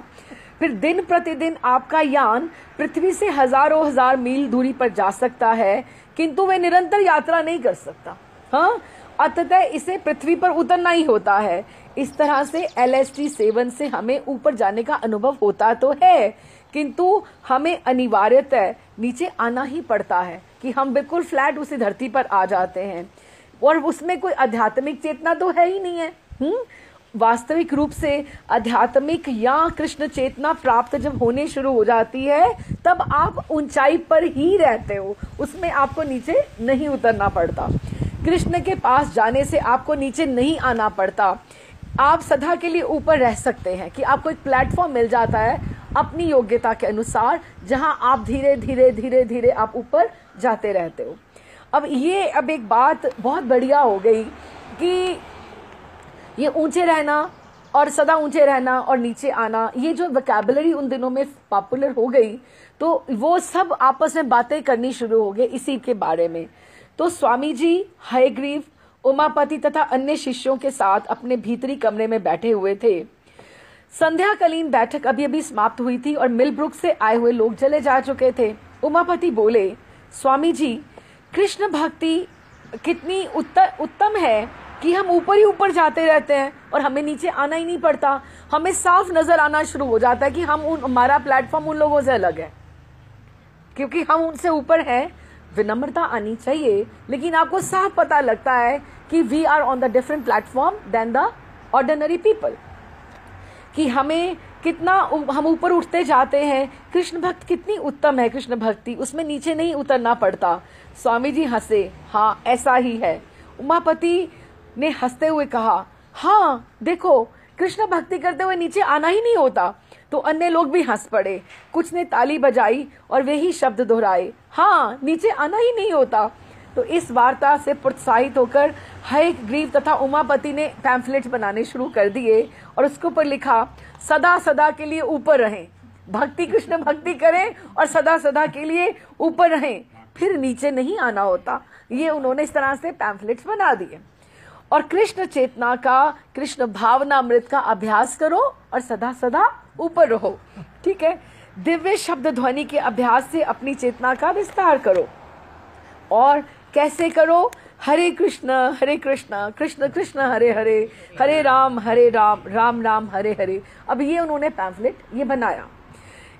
Speaker 1: फिर दिन प्रतिदिन आपका यान पृथ्वी से हजारों हजार मील दूरी पर जा सकता है, किंतु वह निरंतर यात्रा नहीं कर सकता। अतः इसे पृथ्वी पर उतरना ही होता है। इस तरह से LSD सेवन से हमें ऊपर जाने का अनुभव होता तो है, किंतु हमें अनिवार्यतः नीचे आना ही पड़ता है कि हम बिल्कुल फ्लैट उसी धरती पर आ जाते हैं और उसमें कोई आध्यात्मिक चेतना तो है ही नहीं है। वास्तविक रूप से आध्यात्मिक या कृष्ण चेतना प्राप्त जब होने शुरू हो जाती है, तब आप ऊंचाई पर ही रहते हो, उसमें आपको नीचे नहीं उतरना पड़ता। कृष्ण के पास जाने से आपको नीचे नहीं आना पड़ता। आप सदा के लिए ऊपर रह सकते हैं कि आपको एक प्लेटफॉर्म मिल जाता है, अपनी योग्यता के अनुसार, जहां आप धीरे धीरे धीरे धीरे आप ऊपर जाते रहते हो। अब एक बात बहुत बढ़िया हो गई कि ये ऊंचे रहना और सदा ऊंचे रहना और नीचे आना, ये जो वोकैबुलरी उन दिनों में पॉपुलर हो गई, तो वो सब आपस में बातें करनी शुरू हो गए इसी के बारे में। तो स्वामी जी हयग्रीव, उमापति तथा अन्य शिष्यों के साथ अपने भीतरी कमरे में बैठे हुए थे। संध्याकालीन बैठक अभी अभी समाप्त हुई थी और मिलब्रुक से आए हुए लोग चले जा चुके थे। उमापति बोले, स्वामी जी, कृष्ण भक्ति कितनी उत्तम है कि हम ऊपर ही ऊपर जाते रहते हैं और हमें नीचे आना ही नहीं पड़ता। हमें साफ नजर आना शुरू हो जाता है कि हमारा प्लेटफॉर्म उन लोगों से अलग है, क्योंकि हम उनसे ऊपर हैं। विनम्रता आनी चाहिए, लेकिन आपको साफ पता लगता है कि we are on the different platform then the ordinary people, कि हमें कितना हम ऊपर उठते जाते हैं। कृष्ण भक्त कितनी उत्तम है कृष्ण भक्ति, उसमें नीचे नहीं उतरना पड़ता। स्वामी जी हंसे, हाँ ऐसा ही है। उमापति ने हंसते हुए कहा, हाँ देखो, कृष्ण भक्ति करते हुए नीचे आना ही नहीं होता। तो अन्य लोग भी हंस पड़े, कुछ ने ताली बजाई और वे ही शब्द दोहराए, हाँ नीचे आना ही नहीं होता। तो इस वार्ता से प्रोत्साहित होकर हयग्रीव तथा उमापति ने पैम्फलेट्स बनाने शुरू कर दिए और उसके ऊपर लिखा, सदा सदा के लिए ऊपर रहें, भक्ति कृष्ण भक्ति करें और सदा सदा के लिए ऊपर रहें, फिर नीचे नहीं आना होता। ये उन्होंने इस तरह से पैम्फलेट्स बना दिए। और कृष्ण चेतना का, कृष्ण भावना अमृत का अभ्यास करो और सदा सदा ऊपर रहो। ठीक है, दिव्य शब्द ध्वनि के अभ्यास से अपनी चेतना का विस्तार करो। और कैसे करो? हरे कृष्ण कृष्ण कृष्ण हरे हरे, हरे राम राम राम हरे हरे। अब ये उन्होंने पैम्फलेट ये बनाया।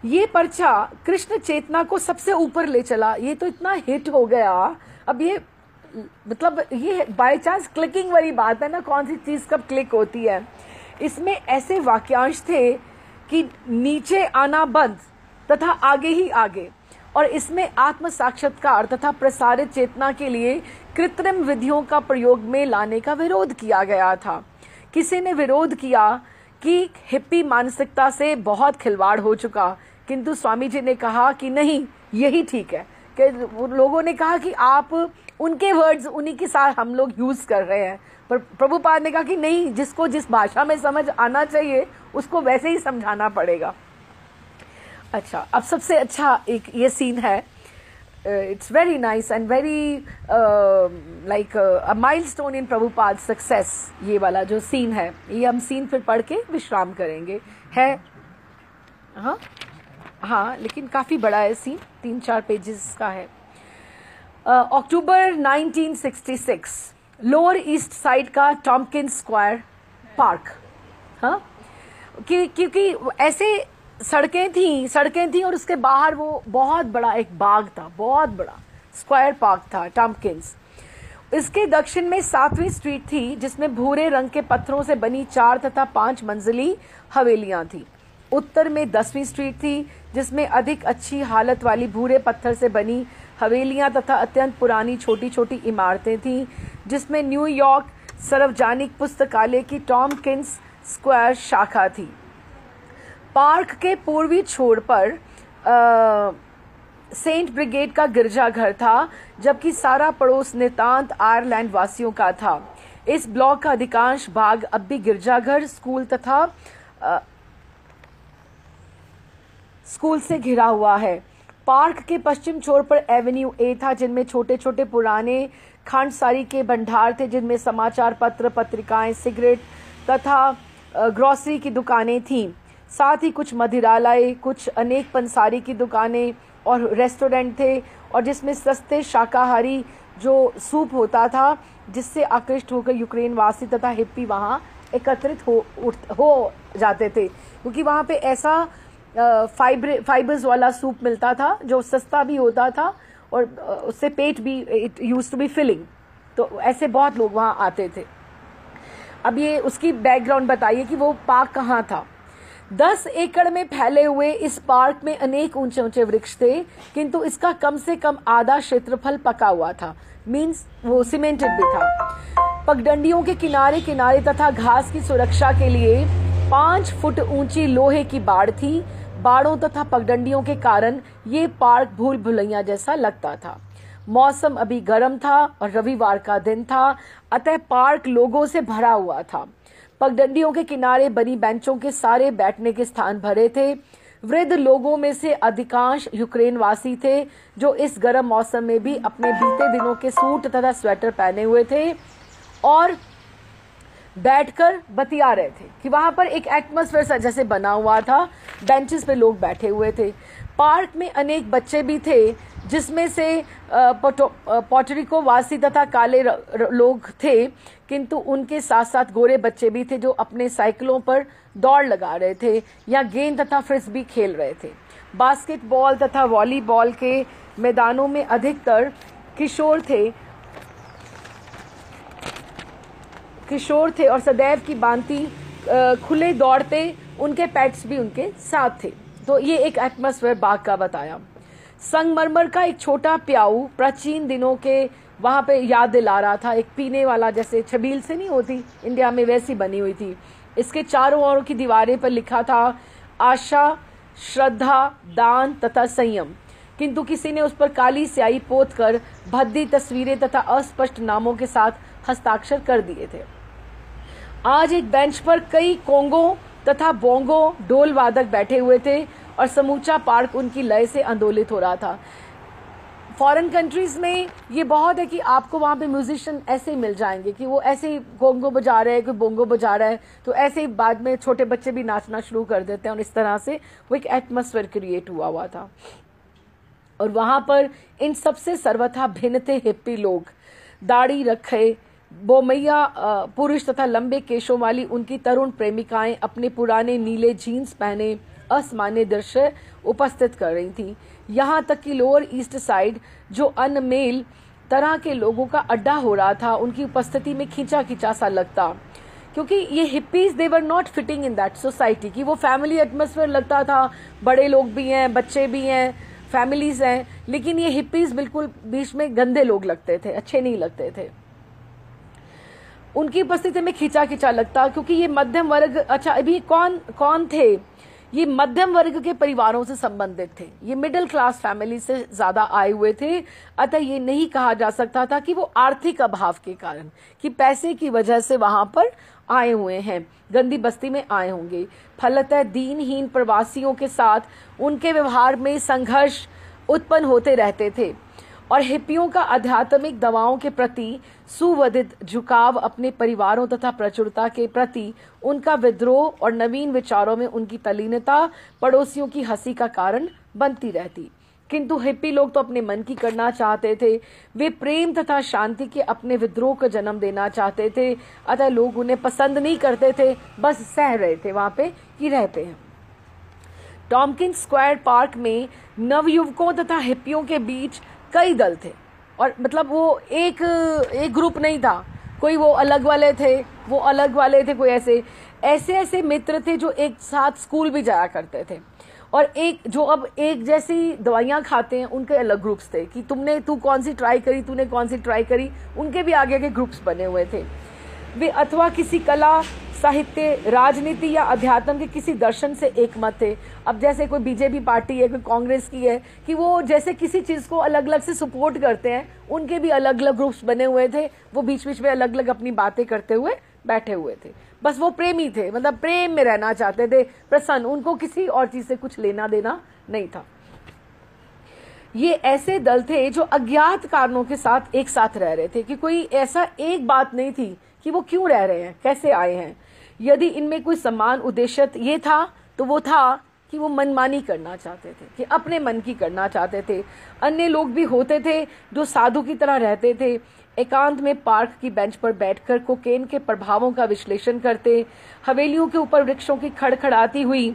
Speaker 1: ये पर्चा कृष्ण चेतना को सबसे ऊपर ले चला। ये तो इतना हिट हो गया। अब ये मतलब ये बाय चांस क्लिकिंग वाली बात है ना, कौन सी चीज कब क्लिक होती है। इसमें ऐसे वाक्यांश थे कि नीचे आना बंद तथा आगे ही आगे, और इसमें आत्म साक्षात्कार तथा प्रसारित चेतना के लिए कृत्रिम विधियों का प्रयोग में लाने का विरोध किया गया था। किसी ने विरोध किया कि हिप्पी मानसिकता से बहुत खिलवाड़ हो चुका, किंतु स्वामी जी ने कहा कि नहीं, यही ठीक है। कि लोगों ने कहा कि आप उनके वर्ड्स उन्हीं के साथ हम लोग यूज कर रहे हैं, पर प्रभुपाद ने कहा कि नहीं, जिसको जिस भाषा में समझ आना चाहिए उसको वैसे ही समझाना पड़ेगा। अच्छा, अब सबसे अच्छा एक ये सीन है। It's very nice and very like a milestone in Prabhupada success. ये वाला जो सीन है, ये हम सीन फिर पढ़ के विश्राम करेंगे। है हाँ, लेकिन काफी बड़ा है सीन, 3-4 पेजेस का है। अक्टूबर 1966, लोअर ईस्ट साइड का टॉम्किंस स्क्वायर पार्क। हाँ, क्योंकि ऐसे सड़कें थी और उसके बाहर वो बहुत बड़ा एक बाग था, बहुत बड़ा स्क्वायर पार्क था टॉम्किंस। इसके दक्षिण में 7वीं स्ट्रीट थी, जिसमें भूरे रंग के पत्थरों से बनी 4 तथा 5 मंजिली हवेलियां थी। उत्तर में 10वीं स्ट्रीट थी, जिसमें अधिक अच्छी हालत वाली भूरे पत्थर से बनी हवेलियां तथा अत्यंत पुरानी छोटी छोटी इमारतें थीं, जिसमें न्यूयॉर्क सार्वजनिक पुस्तकालय की टॉम्किंस स्क्वायर शाखा थी। पार्क के पूर्वी छोर पर सेंट ब्रिगेड का गिरजाघर था, जबकि सारा पड़ोस नितांत आयरलैंड वासियों का था। इस ब्लॉक का अधिकांश भाग अब भी गिरजाघर, स्कूल से घिरा हुआ है। पार्क के पश्चिम छोर पर एवेन्यू ए था, जिनमें छोटे छोटे पुराने खांडसारी के भंडार थे, जिनमें समाचार पत्र, पत्रिकाएं, सिगरेट तथा ग्रोसरी की दुकानें थीं। साथ ही कुछ मदिरालय, कुछ अनेक पंसारी की दुकानें और रेस्टोरेंट थे, और जिसमें सस्ते शाकाहारी जो सूप होता था, जिससे आकृष्ट होकर यूक्रेन वासी तथा हिप्पी वहाँ एकत्रित हो जाते थे, क्योंकि वहाँ पे ऐसा फाइबर्स वाला सूप मिलता था जो सस्ता भी होता था और उससे पेट भी, it used to be filling. तो ऐसे बहुत लोग वहाँ आते थे। अब ये उसकी बैकग्राउंड बताइए कि वो पार्क कहाँ था। 10 एकड़ में फैले हुए इस पार्क में अनेक ऊंचे ऊंचे वृक्ष थे, किंतु इसका कम से कम आधा क्षेत्रफल पका हुआ था, मीन्स वो सीमेंटेड भी था। पगडंडियों के किनारे किनारे तथा घास की सुरक्षा के लिए 5 फुट ऊंची लोहे की बाड़ थी, बाड़ों तथा पगडंडियों के कारण ये पार्क भूल भुलैया जैसा लगता था। मौसम अभी गर्म था और रविवार का दिन था, अतः पार्क लोगों से भरा हुआ था। पगडंडियों के किनारे बनी बेंचों के सारे बैठने के स्थान भरे थे। वृद्ध लोगों में से अधिकांश यूक्रेन वासी थे, जो इस गर्म मौसम में भी अपने बीते दिनों के सूट तथा स्वेटर पहने हुए थे और बैठकर बतिया रहे थे कि वहां पर एक एटमॉस्फेयर जैसे बना हुआ था। बेंचेस पे लोग बैठे हुए थे। पार्क में अनेक बच्चे भी थे, जिसमें से पोर्टोरिको वासी तथा काले लोग थे, किंतु उनके साथ साथ गोरे बच्चे भी थे जो अपने साइकिलों पर दौड़ लगा रहे थे या गेंद तथा फ्रिस्बी खेल रहे थे। बास्केटबॉल तथा वॉलीबॉल के मैदानों में अधिकतर किशोर थे और सदैव की भांति खुले दौड़ते। उनके पेट्स भी उनके साथ थे। तो ये एक एटमॉस्फेयर बाग का बताया। संगमरमर का एक छोटा प्याऊ प्राचीन दिनों के वहां पे याद दिला रहा था। एक पीने वाला, जैसे छबील से नहीं होती इंडिया में, वैसी बनी हुई थी। इसके चारों ओर की दीवारें पर लिखा था आशा, श्रद्धा, दान तथा संयम, किंतु किसी ने उस पर काली स्याही पोत कर भद्दी तस्वीरें तथा अस्पष्ट नामों के साथ हस्ताक्षर कर दिए थे। आज एक बेंच पर कई कोंगो तथा बोंगो ढोल वादक बैठे हुए थे और समूचा पार्क उनकी लय से आंदोलित हो रहा था। फॉरेन कंट्रीज में ये बहुत है कि आपको वहां पे म्यूजिशियन ऐसे मिल जाएंगे कि वो ऐसे ही कोंगो बजा रहे हैं, कोई बोंगो बजा रहा है, तो ऐसे ही बाद में छोटे बच्चे भी नाचना शुरू कर देते हैं और इस तरह से वो एक एटमॉस्फेयर क्रिएट हुआ था। और वहां पर इन सबसे सर्वथा भिन्न थे हिप्पी लोग। दाढ़ी रखे बोमैया पुरुष तथा लंबे केशों वाली उनकी तरुण प्रेमिकाएं अपने पुराने नीले जीन्स पहने असामान्य दृश्य उपस्थित कर रही थीं। यहाँ तक कि लोअर ईस्ट साइड, जो अनमेल तरह के लोगों का अड्डा हो रहा था, उनकी उपस्थिति में खींचा खींचा सा लगता, क्योंकि ये hippies they were not fitting in that society. कि वो फैमिली एटमॉस्फेयर लगता था, बड़े लोग भी हैं, बच्चे भी हैं, फैमिलीज हैं, लेकिन ये हिप्पीज बिल्कुल बीच में गंदे लोग लगते थे, अच्छे नहीं लगते थे। उनकी उपस्थिति में खींचा खींचा लगता, क्योंकि ये मध्यम वर्ग, अच्छा अभी कौन थे, ये मध्यम वर्ग के परिवारों से संबंधित थे, ये मिडिल क्लास फैमिली से ज्यादा आए हुए थे। अतः ये नहीं कहा जा सकता था कि वो आर्थिक अभाव के कारण, कि पैसे की वजह से वहां पर आए हुए हैं, गंदी बस्ती में आए होंगे। फलतः दीनहीन प्रवासियों के साथ उनके व्यवहार में संघर्ष उत्पन्न होते रहते थे और हिप्पियों का आध्यात्मिक दवाओं के प्रति सुवधित झुकाव, अपने परिवारों तथा प्रचुरता के प्रति उनका विद्रोह और नवीन विचारों में उनकी तल्लीनता पड़ोसियों की हंसी का कारण बनती रहती। किंतु हिप्पी लोग तो अपने मन की करना चाहते थे। वे प्रेम तथा शांति के अपने विद्रोह को जन्म देना चाहते थे। अतः लोग उन्हें पसंद नहीं करते थे, बस सह रहे थे वहां पे कि रहते हैं। टॉम्किंस स्क्वायर पार्क में नवयुवकों तथा हिप्पियों के बीच कई दल थे, और मतलब वो एक ग्रुप नहीं था, कोई वो अलग वाले थे, वो अलग वाले थे, कोई ऐसे मित्र थे जो एक साथ स्कूल भी जाया करते थे, और एक जो अब एक जैसी दवाइयां खाते हैं, उनके अलग ग्रुप्स थे कि तू कौन सी ट्राई करी, तूने कौन सी ट्राई करी, उनके भी आगे के ग्रुप्स बने हुए थे। वे अथवा किसी कला, साहित्य, राजनीति या अध्यात्म के किसी दर्शन से एक मत थे। अब जैसे कोई बीजेपी पार्टी है, कोई कांग्रेस की है, कि वो जैसे किसी चीज को अलग अलग से सपोर्ट करते हैं, उनके भी अलग अलग ग्रुप्स बने हुए थे। वो बीच बीच में अलग अलग अपनी बातें करते हुए बैठे हुए थे। बस वो प्रेमी थे, मतलब प्रेम में रहना चाहते थे, प्रसन्न, उनको किसी और चीज से कुछ लेना देना नहीं था। ये ऐसे दल थे जो अज्ञात कारणों के साथ एक साथ रह रहे थे, कि कोई ऐसा एक बात नहीं थी कि वो क्यों रह रहे हैं, कैसे आए हैं। यदि इनमें कोई समान उद्देश्य ये था, तो वो था कि वो मनमानी करना चाहते थे, कि अपने मन की करना चाहते थे। अन्य लोग भी होते थे जो साधु की तरह रहते थे, एकांत में पार्क की बेंच पर बैठकर कोकेन के प्रभावों का विश्लेषण करते, हवेलियों के ऊपर वृक्षों की खड़खड़ाती हुई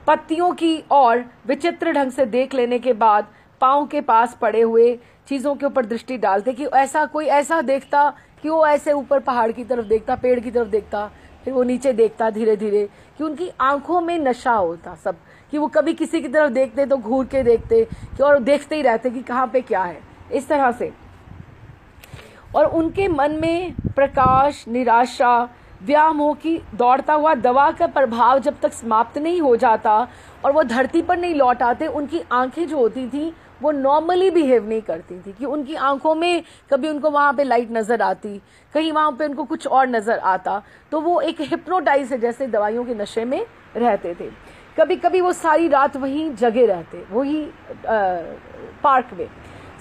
Speaker 1: पत्तियों की और विचित्र ढंग से देख लेने के बाद पांव के पास पड़े हुए चीजों के ऊपर दृष्टि डालते, कि कोई ऐसा देखता कि वो ऐसे ऊपर पहाड़ की तरफ देखता, पेड़ की तरफ देखता, फिर वो नीचे देखता धीरे धीरे, कि उनकी आंखों में नशा होता सब, कि वो कभी किसी की तरफ देखते तो घूर के देखते, कि और देखते ही रहते कि कहाँ पे क्या है, इस तरह से। और उनके मन में प्रकाश, निराशा, व्यामोह की दौड़ता हुआ दवा का प्रभाव जब तक समाप्त नहीं हो जाता और वो धरती पर नहीं लौट आते, उनकी आंखें जो होती थी वो नॉर्मली बिहेव नहीं करती थी, कि उनकी आंखों में कभी उनको वहां पे लाइट नजर आती, कहीं वहां पे उनको कुछ और नजर आता, तो वो एक हिप्नोटाइज है जैसे दवाइयों के नशे में रहते थे। कभी कभी वो सारी रात वहीं जगे रहते, वही पार्क में,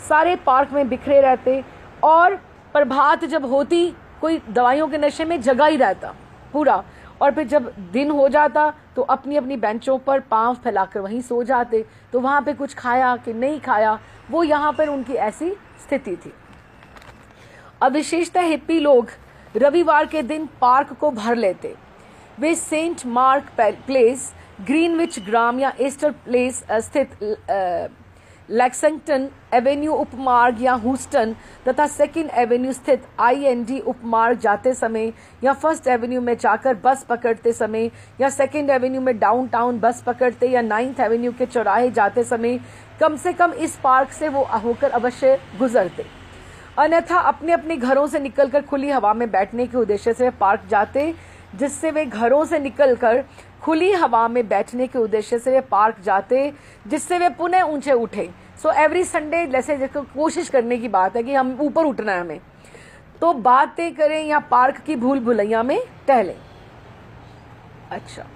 Speaker 1: सारे पार्क में बिखरे रहते, और प्रभात जब होती कोई दवाइयों के नशे में जगा ही रहता पूरा, और फिर जब दिन हो जाता तो अपनी अपनी बेंचों पर पांव फैलाकर वहीं सो जाते। तो वहां पे कुछ खाया कि नहीं खाया, वो यहाँ पर उनकी ऐसी स्थिति थी। अब विशेषतः हिप्पी लोग रविवार के दिन पार्क को भर लेते। वे सेंट मार्क प्लेस, ग्रीनविच ग्राम या ईस्टर प्लेस स्थित लेक्सिंगटन एवेन्यू उपमार्ग या ह्यूस्टन तथा सेकेंड एवेन्यू स्थित IND उपमार्ग जाते समय, या फर्स्ट एवेन्यू में जाकर बस पकड़ते समय, या सेकेंड एवेन्यू में डाउनटाउन बस पकड़ते, या 9th एवेन्यू के चौराहे जाते समय कम से कम इस पार्क से वो होकर अवश्य गुजरते। अन्यथा अपने अपने घरों से निकलकर खुली हवा में बैठने के उद्देश्य से पार्क जाते, जिससे वे घरों से निकलकर खुली हवा में बैठने के उद्देश्य से वे पार्क जाते, जिससे वे पुनः ऊंचे उठे। सो एवरी संडे जैसे कोशिश करने की बात है कि हम ऊपर उठना है हमें, तो बातें करें या पार्क की भूल भुलैया में टहलें। अच्छा,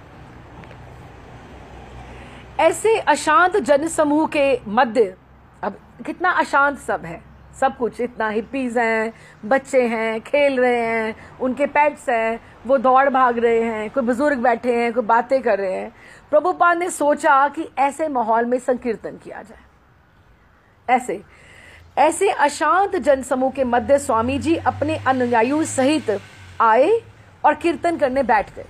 Speaker 1: ऐसे अशांत जनसमूह के मध्य, अब कितना अशांत सब है, सब कुछ इतना, हिप्पीज हैं, बच्चे हैं, खेल रहे हैं, उनके पेट्स हैं, वो दौड़ भाग रहे हैं, कोई बुजुर्ग बैठे हैं, कोई बातें कर रहे हैं। प्रभुपाद ने सोचा कि ऐसे माहौल में संकीर्तन किया जाए। ऐसे अशांत जनसमूह के मध्य स्वामी जी अपने अनुयायियों सहित आए और कीर्तन करने बैठ गए।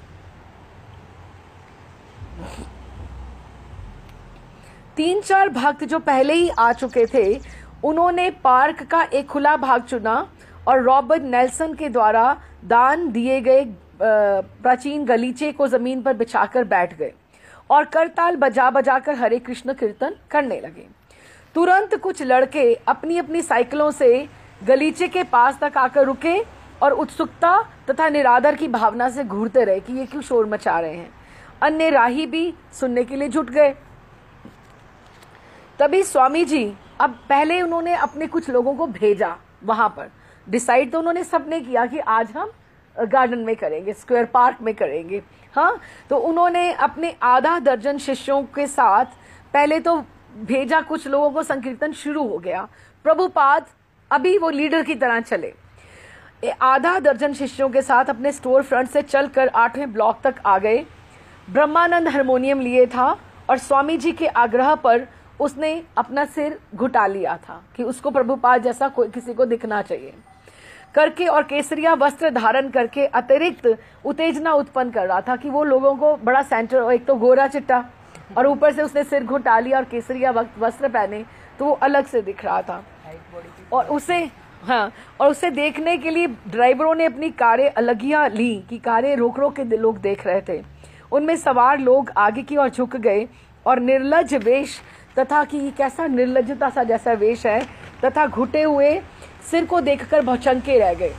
Speaker 1: 3-4 भक्त जो पहले ही आ चुके थे, उन्होंने पार्क का एक खुला भाग चुना और रॉबर्ट नेल्सन के द्वारा दान दिए गए प्राचीन गलीचे को जमीन पर बिछाकर बैठ गए और करताल बजा बजाकर हरे कृष्ण कीर्तन करने लगे। तुरंत कुछ लड़के अपनी अपनी साइकिलों से गलीचे के पास तक आकर रुके और उत्सुकता तथा निरादर की भावना से घूरते रहे कि ये क्यों शोर मचा रहे हैं। अन्य राही भी सुनने के लिए जुट गए। तभी स्वामी जी, अब पहले उन्होंने अपने कुछ लोगों को भेजा वहां पर, डिसाइड तो उन्होंने सबने किया कि आज हम गार्डन में करेंगे, स्क्वायर पार्क में करेंगे। हाँ, तो उन्होंने अपने आधा दर्जन शिष्यों के साथ पहले तो भेजा, कुछ लोगों को संकीर्तन शुरू हो गया। प्रभुपाद अभी वो लीडर की तरह चले, आधा दर्जन शिष्यों के साथ अपने स्टोर फ्रंट से चलकर 8वें ब्लॉक तक आ गए। ब्रह्मानंद हारमोनियम लिए था और स्वामी जी के आग्रह पर उसने अपना सिर घुटा लिया था कि उसको प्रभुपाद जैसा कोई किसी को दिखना चाहिए करके, और केसरिया वस्त्र धारण करके अतिरिक्त उत्तेजना उत्पन्न कर रहा था कि वो लोगों को बड़ा सेंटर, एक तो गोरा चिट्टा और ऊपर से उसने सिर घुटा लिया और केसरिया वस्त्र पहने तो वो अलग से दिख रहा था। और उसे देखने के लिए ड्राइवरों ने अपनी कारें अलगियां ली कि कारें रोक रोक के लोग देख रहे थे। उनमें सवार लोग आगे की ओर झुक गए और निर्लज वेश तथा कि कैसा निर्लजता सा जैसा वेश है तथा घुटे हुए सिर को देखकर भौचंके रह गए।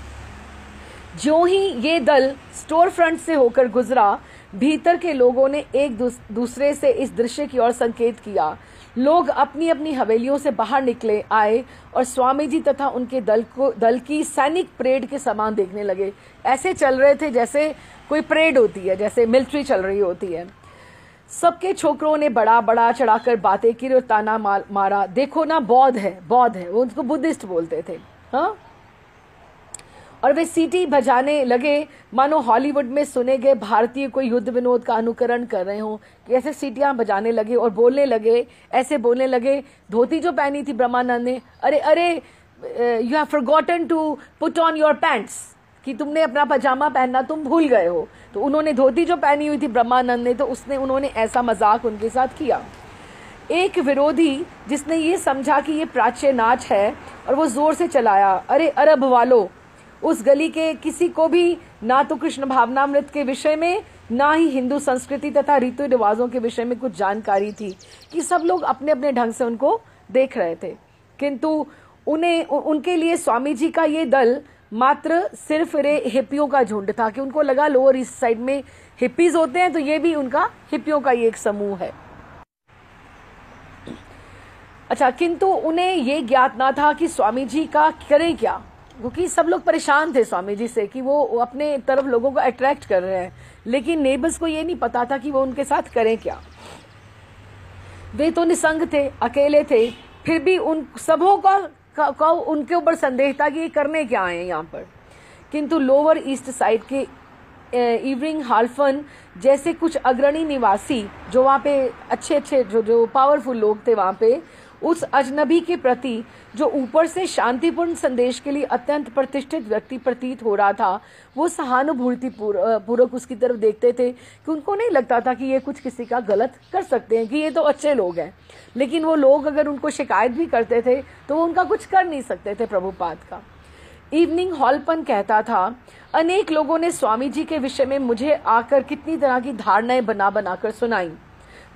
Speaker 1: जो ही ये दल स्टोर फ्रंट से होकर गुजरा, भीतर के लोगों ने एक दूसरे से इस दृश्य की ओर संकेत किया। लोग अपनी अपनी हवेलियों से बाहर निकले आए और स्वामी जी तथा उनके दल की सैनिक परेड के समान देखने लगे। ऐसे चल रहे थे जैसे कोई परेड होती है, जैसे मिलिट्री चल रही होती है। सबके छोकरों ने बड़ा बड़ा चढ़ाकर बातें की और ताना मारा, देखो ना बौद्ध है, बौद्ध है, वो उसको बुद्धिस्ट बोलते थे। हाँ, और वे सीटी बजाने लगे मानो हॉलीवुड में सुने गए भारतीय कोई युद्ध विनोद का अनुकरण कर रहे हों। ऐसे सीटियां बजाने लगे और बोलने लगे, ऐसे बोलने लगे। धोती जो पहनी थी ब्रह्मानंद ने, अरे अरे you have forgotten to put on your pants, कि तुमने अपना पजामा पहनना तुम भूल गए हो। तो उन्होंने धोती जो पहनी हुई थी ब्रह्मानंद ने, तो उन्होंने ऐसा मजाक उनके साथ किया। एक विरोधी जिसने ये समझा कि ये प्राच्य नाच है और वो जोर से चलाया, अरे अरब वालों, उस गली के किसी को भी ना तो कृष्ण भावनामृत के विषय में ना ही हिंदू संस्कृति तथा रीति रिवाजों के विषय में कुछ जानकारी थी, कि सब लोग अपने अपने ढंग से उनको देख रहे थे। किंतु उनके लिए स्वामी जी का ये दल मात्र सिर्फ रे हिप्पियों का झुंड था कि उनको लगा लोअर ईस्ट साइड में हिप्पीज होते हैं तो ये भी उनका हिप्पियों का ही एक समूह है। अच्छा, किंतु उन्हें ये ज्ञात ना था कि स्वामी जी का करें क्या, क्योंकि सब लोग परेशान थे स्वामी जी से कि वो अपने तरफ लोगों को अट्रैक्ट कर रहे हैं, लेकिन नेबर्स को ये नहीं पता था कि वो उनके साथ करें क्या। वे तो निसंग थे, अकेले थे, फिर भी उन सबों का उनके ऊपर संदेह था कि ये करने क्या आए हैं यहाँ पर। किंतु लोअर ईस्ट साइड के इवरिंग हाल्फन जैसे कुछ अग्रणी निवासी जो वहाँ पे अच्छे जो पावरफुल लोग थे वहाँ पे, उस अजनबी के प्रति जो ऊपर से शांतिपूर्ण संदेश के लिए अत्यंत प्रतिष्ठित व्यक्ति प्रतीत हो रहा था, वो सहानुभूति पूर्वक उसकी तरफ देखते थे कि उनको नहीं लगता था कि ये कुछ किसी का गलत कर सकते हैं, कि ये तो अच्छे लोग हैं। लेकिन वो लोग अगर उनको शिकायत भी करते थे तो वो उनका कुछ कर नहीं सकते थे प्रभुपाद का। इवनिंग हॉलपन कहता था, अनेक लोगों ने स्वामी जी के विषय में मुझे आकर कितनी तरह की धारणाएं बनाकर सुनाई,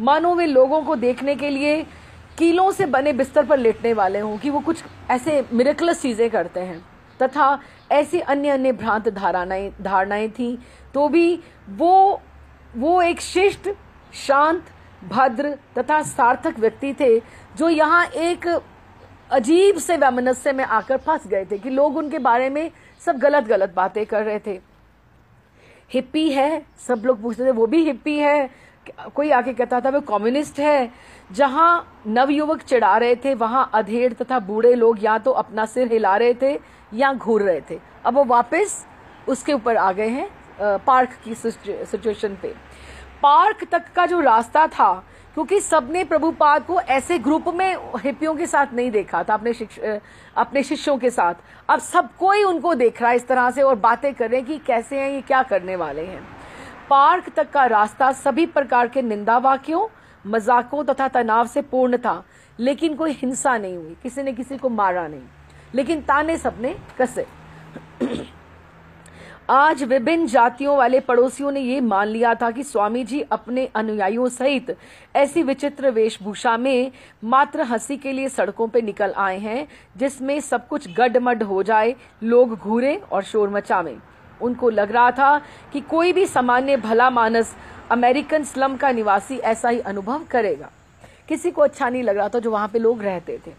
Speaker 1: मानो वे लोगों को देखने के लिए कीलों से बने बिस्तर पर लेटने वाले हों कि वो कुछ ऐसे मिरेकलस चीजें करते हैं, तथा ऐसी अन्य भ्रांत धारणाएं थी। तो भी वो एक शिष्ट, शांत, भद्र तथा सार्थक व्यक्ति थे जो यहाँ एक अजीब से वैमनस्य में आकर फंस गए थे कि लोग उनके बारे में सब गलत बातें कर रहे थे। हिप्पी है, सब लोग पूछते थे वो भी हिप्पी है, कोई आके कहता था वो कम्युनिस्ट है। जहां नवयुवक चिढ़ा रहे थे वहां अधेड़ तथा बूढ़े लोग या तो अपना सिर हिला रहे थे या घूर रहे थे। अब वो वापस उसके ऊपर आ गए हैं पार्क की सिचुएशन पे। पार्क तक का जो रास्ता था, क्योंकि सबने प्रभुपाद को ऐसे ग्रुप में हिप्पियों के साथ नहीं देखा था, अपने शिष्यों के साथ, अब सब कोई उनको देख रहा है इस तरह से और बातें कर रहे हैं कि कैसे हैं ये, क्या करने वाले हैं। पार्क तक का रास्ता सभी प्रकार के निंदा वाक्यों, मजाकों तथा तनाव से पूर्ण था, लेकिन कोई हिंसा नहीं हुई, किसी ने किसी को मारा नहीं, लेकिन ताने सबने कसे। आज विभिन्न जातियों वाले पड़ोसियों ने ये मान लिया था कि स्वामी जी अपने अनुयायियों सहित ऐसी विचित्र वेशभूषा में मात्र हंसी के लिए सड़कों पे निकल आए हैं जिसमें सब कुछ गडमड हो जाए, लोग घूरे और शोर मचावें। उनको लग रहा था कि कोई भी सामान्य भला मानस अमेरिकन स्लम का निवासी ऐसा ही अनुभव करेगा। किसी को अच्छा नहीं लग रहा था जो वहां पे लोग रहते थे।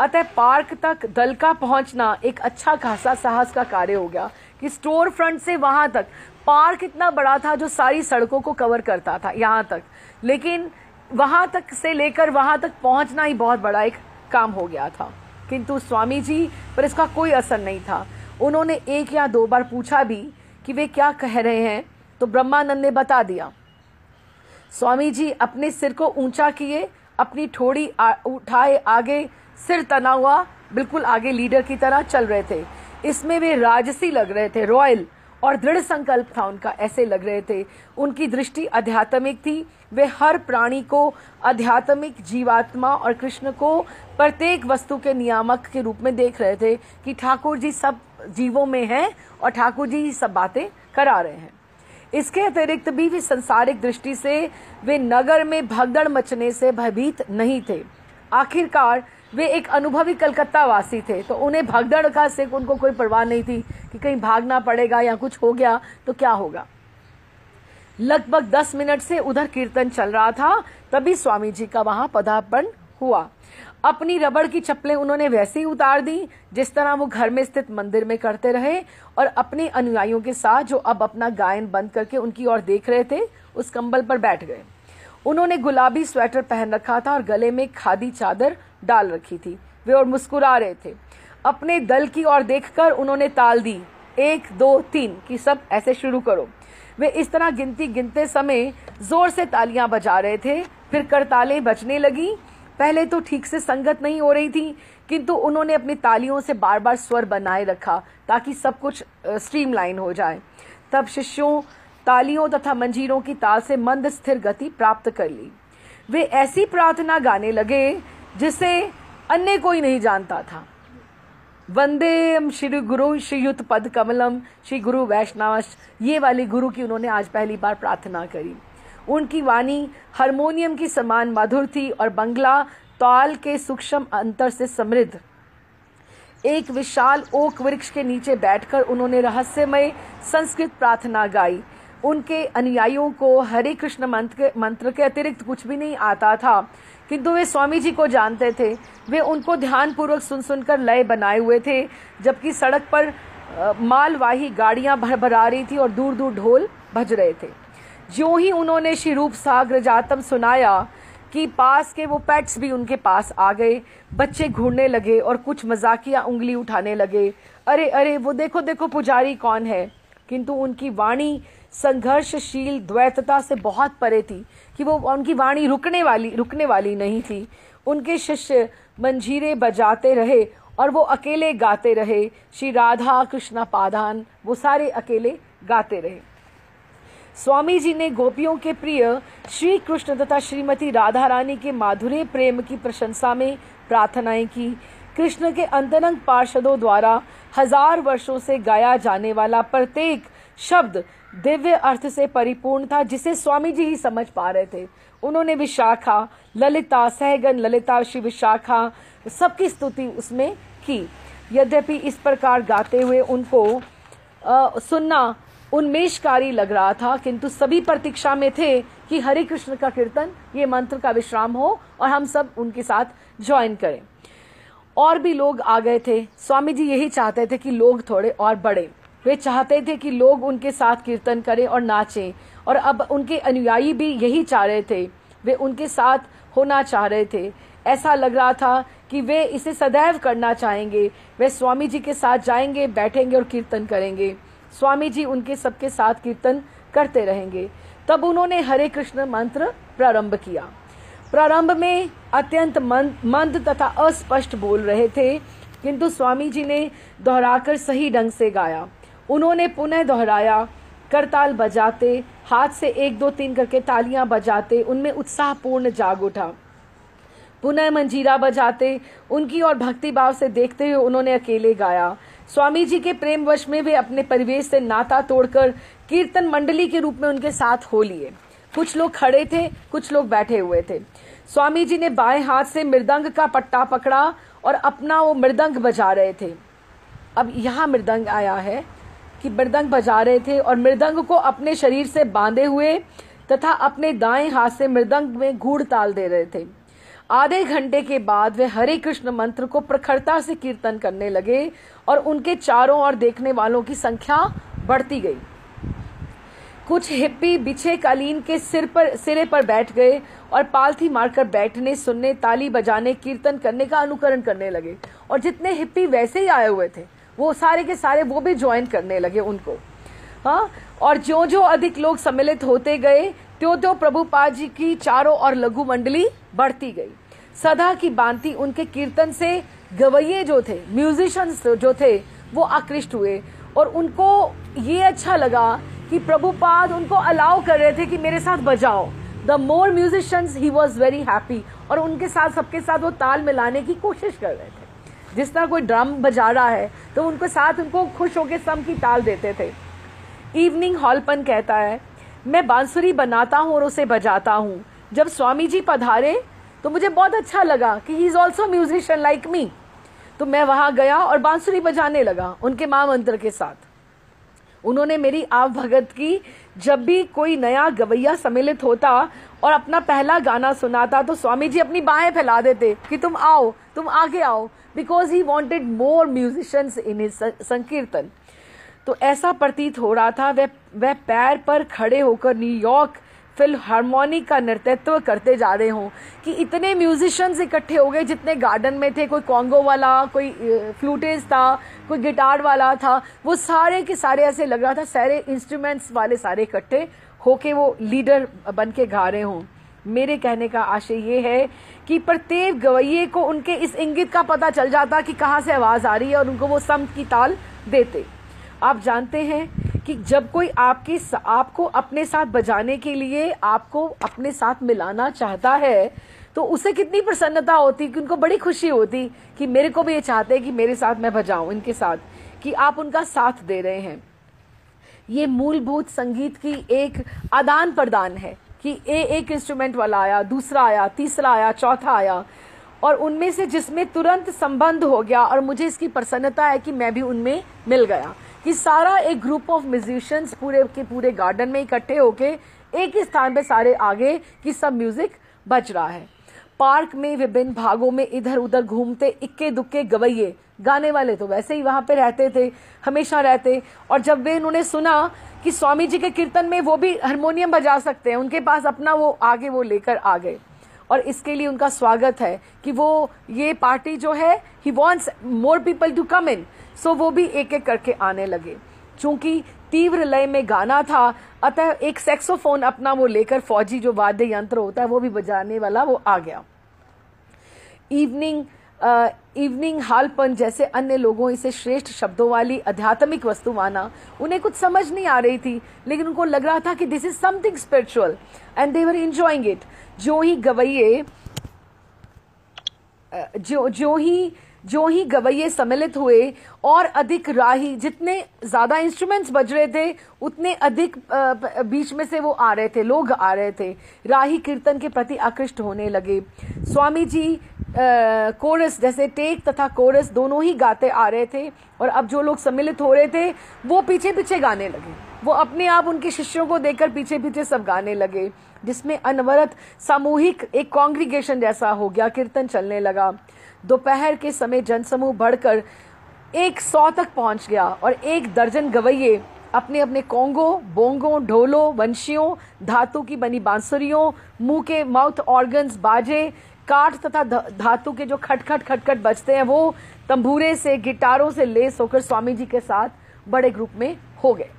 Speaker 1: अतः पार्क तक दल का पहुंचना एक अच्छा खासा साहस का कार्य हो गया कि स्टोर फ्रंट से वहां तक, पार्क इतना बड़ा था जो सारी सड़कों को कवर करता था यहाँ तक, लेकिन वहां तक से लेकर वहां तक पहुंचना ही बहुत बड़ा एक काम हो गया था। किंतु स्वामी जी पर इसका कोई असर नहीं था। उन्होंने 1 या 2 बार पूछा भी कि वे क्या कह रहे हैं, तो ब्रह्मानंद ने बता दिया। स्वामी जी अपने सिर को ऊंचा किए, अपनी ठोड़ी उठाए, आगे सिर तना हुआ, बिल्कुल आगे लीडर की तरह चल रहे थे। इसमें वे राजसी लग रहे थे, रॉयल, और दृढ़ संकल्प था उनका, ऐसे लग रहे थे। उनकी दृष्टि आध्यात्मिक थी, वे हर प्राणी को आध्यात्मिक, जीवात्मा और कृष्ण को प्रत्येक वस्तु के नियामक के रूप में देख रहे थे कि ठाकुर जी सब जीवों में हैं और ठाकुर जी सब बातें करा रहे हैं। इसके अतिरिक्त भी वे सांसारिक दृष्टि से वे नगर में भगदड़ मचने से भयभीत नहीं थे। आखिरकार वे एक अनुभवी कलकत्ता वासी थे, तो उन्हें भगदड़ का से उनको कोई परवाह नहीं थी कि कहीं भागना पड़ेगा या कुछ हो गया तो क्या होगा। लगभग 10 मिनट से उधर कीर्तन चल रहा था, तभी स्वामी जी का वहां पदार्पण हुआ। अपनी रबड़ की चप्पलें उन्होंने वैसे ही उतार दी जिस तरह वो घर में स्थित मंदिर में करते रहे, और अपने अनुयायियों के साथ जो अब अपना गायन बंद करके उनकी ओर देख रहे थे, उस कंबल पर बैठ गए। उन्होंने गुलाबी स्वेटर पहन रखा था और गले में खादी चादर डाल रखी थी। वे और मुस्कुरा रहे थे। अपने दल की ओर देखकर उन्होंने ताल दी, 1 2 3 कि सब ऐसे शुरू करो। वे इस तरह गिनते समय जोर से तालियां बजा रहे थे। फिर करतालें बजने लगी। पहले तो ठीक से संगत नहीं हो रही थी, किंतु उन्होंने अपनी तालियों से बार बार स्वर बनाए रखा ताकि सब कुछ स्ट्रीमलाइन हो जाए। तब शिष्यों तालियों तथा मंजीरों की ताल से मंद स्थिर गति प्राप्त कर ली। वे ऐसी प्रार्थना गाने लगे जिसे अन्य कोई नहीं जानता था। वंदे श्री गुरु श्रीयुत पद कमलम, श्री गुरु वैष्णवश, ये वाली गुरु की उन्होंने आज पहली बार प्रार्थना करी। उनकी वाणी हारमोनियम की समान मधुर थी और बंगला ताल के सूक्ष्म अंतर से समृद्ध। एक विशाल ओक वृक्ष के नीचे बैठकर उन्होंने रहस्यमय संस्कृत प्रार्थना गाई। उनके अनुयायियों को हरे कृष्ण मंत्र के अतिरिक्त कुछ भी नहीं आता था, किंतु वे स्वामी जी को जानते थे। वे उनको ध्यानपूर्वक सुन सुनकर लय बनाए हुए थे, जबकि सड़क पर मालवाही गाड़ियां भरभरा रही थी और दूर दूर ढोल बज रहे थे। ज्यों ही उन्होंने श्री रूप सागर जातम सुनाया कि पास के वो पेट्स भी उनके पास आ गए। बच्चे घूरने लगे और कुछ मजाकिया उंगली उठाने लगे, अरे अरे वो देखो देखो पुजारी कौन है। किंतु उनकी वाणी संघर्षशील द्वैतता से बहुत परे थी कि वो उनकी वाणी रुकने वाली नहीं थी। उनके शिष्य मंजीरे बजाते रहे और वो अकेले गाते रहे, श्री राधा कृष्णा पादान, वो सारे अकेले गाते रहे। स्वामी जी ने गोपियों के प्रिय श्री कृष्ण तथा श्रीमती राधा रानी के माधुर्य प्रेम की प्रशंसा में प्रार्थनाएं की। कृष्ण के अंतरंग पार्षदों द्वारा 1000 वर्षों से गाया जाने वाला प्रत्येक शब्द दिव्य अर्थ से परिपूर्ण था, जिसे स्वामी जी ही समझ पा रहे थे। उन्होंने विशाखा, ललिता, सहगन ललिता, श्री विशाखा सबकी स्तुति उसमें की। यद्यपि इस प्रकार गाते हुए उनको सुनना उन्मेषकारी लग रहा था, किंतु सभी प्रतीक्षा में थे कि हरे कृष्ण का कीर्तन, ये मंत्र का विश्राम हो और हम सब उनके साथ ज्वाइन करें। और भी लोग आ गए थे। स्वामी जी यही चाहते थे कि लोग थोड़े और बढ़े। वे चाहते थे कि लोग उनके साथ कीर्तन करें और नाचें, और अब उनके अनुयायी भी यही चाह रहे थे। वे उनके साथ होना चाह रहे थे। ऐसा लग रहा था कि वे इसे सदैव करना चाहेंगे। वे स्वामी जी के साथ जाएंगे, बैठेंगे और कीर्तन करेंगे। स्वामी जी उनके सबके साथ कीर्तन करते रहेंगे। तब उन्होंने हरे कृष्ण मंत्र प्रारंभ किया। प्रारंभ में अत्यंत मंद तथा अस्पष्ट बोल रहे थे, किंतु स्वामी जी ने दोहराकर सही ढंग से गाया। उन्होंने पुनः दोहराया, करताल बजाते, हाथ से 1 2 3 करके तालियां बजाते, उनमें उत्साहपूर्ण जाग उठा। पुनः मंजीरा बजाते, उनकी और भक्ति भाव से देखते हुए उन्होंने अकेले गाया। स्वामी जी के प्रेमवश में वे अपने परिवेश से नाता तोड़कर कीर्तन मंडली के रूप में उनके साथ हो लिए। कुछ लोग खड़े थे, कुछ लोग बैठे हुए थे। स्वामी जी ने बाएं हाथ से मृदंग का पट्टा पकड़ा और अपना वो मृदंग बजा रहे थे। अब यहाँ मृदंग आया है कि मृदंग बजा रहे थे और मृदंग को अपने शरीर से बांधे हुए तथा अपने दाएं हाथ से मृदंग में गूढ़ ताल दे रहे थे। आधे घंटे के बाद वे हरे कृष्ण मंत्र को प्रखरता से कीर्तन करने लगे और उनके चारों ओर देखने वालों की संख्या बढ़ती गई। कुछ हिप्पी बिछे कालीन के सिरे पर बैठ गए और पालथी मारकर बैठने, सुनने, ताली बजाने, कीर्तन करने का अनुकरण करने लगे। और जितने हिप्पी वैसे ही आए हुए थे, वो सारे के सारे वो भी ज्वाइन करने लगे उनको। हाँ, और जो अधिक लोग सम्मिलित होते गए, त्यों प्रभुपाद जी की चारों ओर लघु मंडली बढ़ती गई। सदा की भांति उनके कीर्तन से गवैये जो थे, म्यूजिशियंस जो थे, वो आकृष्ट हुए और उनको ये अच्छा लगा कि प्रभुपाद उनको अलाउ कर रहे थे कि मेरे साथ बजाओ। The more musicians he was very happy, और उनके साथ सबके साथ वो ताल मिलाने की कोशिश कर रहे थे। जिस तरह कोई ड्रम बजा रहा है तो उनके साथ उनको खुश होकर सम की ताल देते थे। इवनिंग हॉलपन कहता है, मैं बांसुरी बनाता हूँ और उसे बजाता हूँ। जब स्वामी जी पधारे तो मुझे बहुत अच्छा लगा कि he is also musician like me. तो मैं वहां गया और बांसुरी बजाने लगा उनके महामंत्र के साथ। उन्होंने मेरी आव भगत की। जब भी कोई नया गवैया सम्मिलित होता और अपना पहला गाना सुनाता तो स्वामी जी अपनी बाहें फैला देते कि तुम आओ, तुम आगे आओ, because he wanted more musicians in his संकीर्तन। तो ऐसा प्रतीत हो रहा था वह पैर पर खड़े होकर न्यूयॉर्क फिल्हार्मोनिक का नृत्य करते जा रहे हों, कि इतने म्यूजिशियंस इकट्ठे हो गए जितने गार्डन में थे। कोई कॉन्गो वाला, कोई फ्लूटिस्ट था, कोई गिटार वाला था, वो सारे के सारे ऐसे लग रहा था सारे इंस्ट्रूमेंट्स वाले सारे इकट्ठे होके वो लीडर बन के गा रहे हों। मेरे कहने का आशय ये है कि प्रत्येक गवैये को उनके इस इंगित का पता चल जाता कि कहाँ से आवाज आ रही है और उनको वो समत की ताल देते। आप जानते हैं कि जब कोई आपको अपने साथ बजाने के लिए आपको अपने साथ मिलाना चाहता है तो उसे कितनी प्रसन्नता होती, कि उनको बड़ी खुशी होती कि मेरे को भी ये चाहते हैं कि मेरे साथ मैं बजाऊं इनके साथ, कि आप उनका साथ दे रहे हैं। ये मूलभूत संगीत की एक आदान प्रदान है कि एक इंस्ट्रूमेंट वाला आया, दूसरा आया, तीसरा आया, चौथा आया, और उनमें से जिसमें तुरंत संबंध हो गया और मुझे इसकी प्रसन्नता है कि मैं भी उनमें मिल गया, कि सारा एक ग्रुप ऑफ म्यूजिशियंस पूरे के पूरे गार्डन में इकट्ठे होके एक ही स्थान पे सारे आगे कि सब म्यूजिक बज रहा है। पार्क में विभिन्न भागों में इधर उधर घूमते इक्के दुक्के गवैये, गाने वाले तो वैसे ही वहां पे रहते थे, हमेशा रहते। और जब वे उन्होंने सुना कि स्वामी जी के कीर्तन में वो भी हारमोनियम बजा सकते हैं, उनके पास अपना वो आगे वो लेकर आ गए और इसके लिए उनका स्वागत है कि वो ये पार्टी जो है he wants more people to come in, so वो भी एक एक करके आने लगे। चूंकि तीव्र लय में गाना था, अतः एक सैक्सोफोन अपना वो लेकर फौजी जो वाद्य यंत्र होता है वो भी बजाने वाला वो आ गया। इवनिंग हालपन जैसे अन्य लोगों इसे श्रेष्ठ शब्दों वाली आध्यात्मिक वस्तु माना। उन्हें कुछ समझ नहीं आ रही थी, लेकिन उनको लग रहा था कि this is something spiritual and they were enjoying it. जो ही गवैये सम्मिलित हुए और अधिक राही, जितने ज्यादा इंस्ट्रूमेंट्स बज रहे थे उतने अधिक बीच में से वो आ रहे थे, लोग आ रहे थे, राही कीर्तन के प्रति आकृष्ट होने लगे। स्वामी जी कोरस जैसे टेक तथा कोरस दोनों ही गाते आ रहे थे और अब जो लोग सम्मिलित हो रहे थे वो पीछे पीछे गाने लगे। वो अपने आप उनके शिष्यों को देखकर पीछे पीछे सब गाने लगे, जिसमें अनवरत सामूहिक एक कांग्रीगेशन जैसा हो गया, कीर्तन चलने लगा। दोपहर के समय जनसमूह बढ़कर 100 तक पहुंच गया और 1 दर्जन गवैये अपने अपने कोंगो, बोंगो, ढोलों, वंशियों, धातु की बनी बांसुरियों, मुंह के माउथ ऑर्गन्स, बाजे, काठ तथा धातु के जो खटखट खटखट बजते हैं वो, तंबूरे से, गिटारों से लेस होकर स्वामी जी के साथ बड़े ग्रुप में हो गए।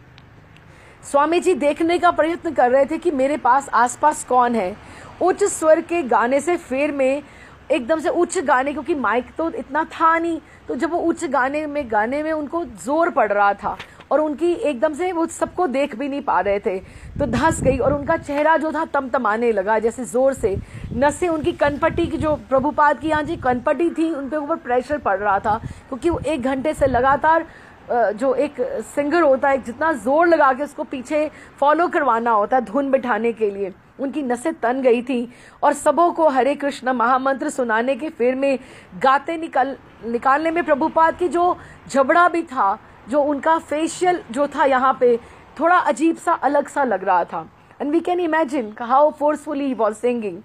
Speaker 1: स्वामी जी देखने का प्रयत्न कर रहे थे कि मेरे पास आसपास कौन है। उच्च स्वर के गाने से फेर में एकदम से उच्च गाने, क्योंकि माइक तो इतना था नहीं, तो जब वो उच्च गाने में उनको जोर पड़ रहा था और उनकी एकदम से वो सबको देख भी नहीं पा रहे थे, तो धंस गई और उनका चेहरा जो था तमतमाने लगा, जैसे जोर से नसें उनकी कनपट्टी की, जो प्रभुपाद की यहाँ जी कनपट्टी थी, उन पे ऊपर प्रेशर पड़ रहा था, क्योंकि वो 1 घंटे से लगातार जो एक सिंगर होता है जितना जोर लगा के उसको पीछे फॉलो करवाना होता है धुन बिठाने के लिए, उनकी नसें तन गई थी और सबों को हरे कृष्ण महामंत्र सुनाने के फेर में गाते निकालने में प्रभुपाद की जो जबड़ा भी था, जो उनका फेशियल जो था यहाँ पे थोड़ा अजीब सा अलग सा लग रहा था। And we can imagine how forcefully he was singing.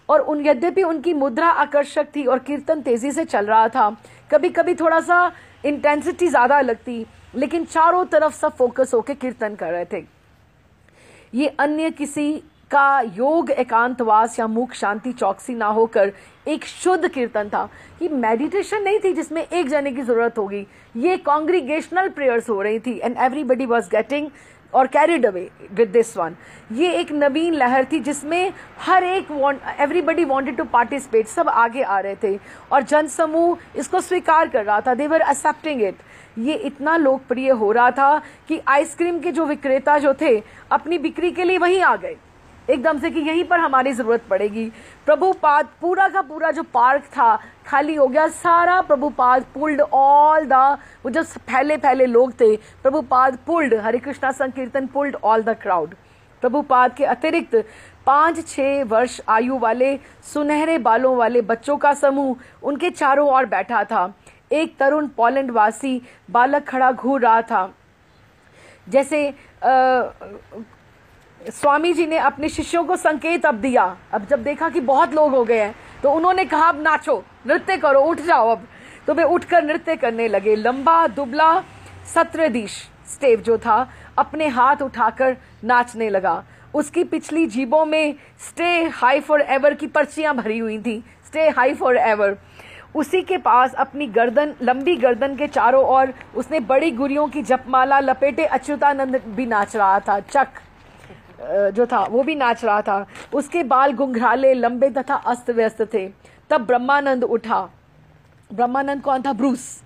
Speaker 1: और यद्यपि उनकी मुद्रा आकर्षक थी और कीर्तन तेजी से चल रहा था, कभी कभी थोड़ा सा इंटेंसिटी ज्यादा लगती, लेकिन चारों तरफ सब फोकस होके कीर्तन कर रहे थे। ये अन्य किसी का योग एकांतवास या मूक शांति चौकसी ना होकर एक शुद्ध कीर्तन था, कि मेडिटेशन नहीं थी जिसमें एक जने की जरूरत होगी, ये कांग्रीगेशनल प्रेयर्स हो रही थी एंड एवरीबडी वाज गेटिंग और carried away with this one. ये एक नवीन लहर थी जिसमें हर एक एवरीबडी वांटेड टू पार्टिसिपेट, सब आगे आ रहे थे और जनसमूह इसको स्वीकार कर रहा था, दे वर एक्सेप्टिंग इट। ये इतना लोकप्रिय हो रहा था कि आइसक्रीम के जो विक्रेता जो थे अपनी बिक्री के लिए वहीं आ गए एकदम से, कि यहीं पर हमारी जरूरत पड़ेगी। प्रभुपाद पूरा का पूरा जो पार्क था खाली हो गया, सारा प्रभुपाद पुल्ड ऑल द, वो जो पहले लोग थे, प्रभुपाद पुल्ड, हरे कृष्णा संकीर्तन pulled all the crowd. Prabhupada के अतिरिक्त 5-6 वर्ष आयु वाले सुनहरे बालों वाले बच्चों का समूह उनके चारों ओर बैठा था। एक तरुण पोलैंड वासी बालक खड़ा घूर रहा था। जैसे स्वामी जी ने अपने शिष्यों को संकेत अब दिया, अब जब देखा कि बहुत लोग हो गए हैं तो उन्होंने कहा अब नाचो, नृत्य करो, उठ जाओ अब। तो वे उठकर नृत्य करने लगे। लंबा दुबला सत्रदीश स्टेव जो था अपने हाथ उठाकर नाचने लगा। उसकी पिछली जीबों में स्टे हाई फॉर एवर की पर्चियां भरी हुई थी, स्टे हाई फॉर एवर। उसी के पास अपनी गर्दन, लंबी गर्दन के चारों ओर उसने बड़ी गुरियों की जपमाला लपेटे अच्युतानंद भी नाच रहा था। चक जो था वो भी नाच रहा था। उसके बाल घुंघराले, लंबे तथा अस्त व्यस्त थे। तब ब्रह्मानंद उठा। ब्रह्मानंद कौन था? ब्रूस।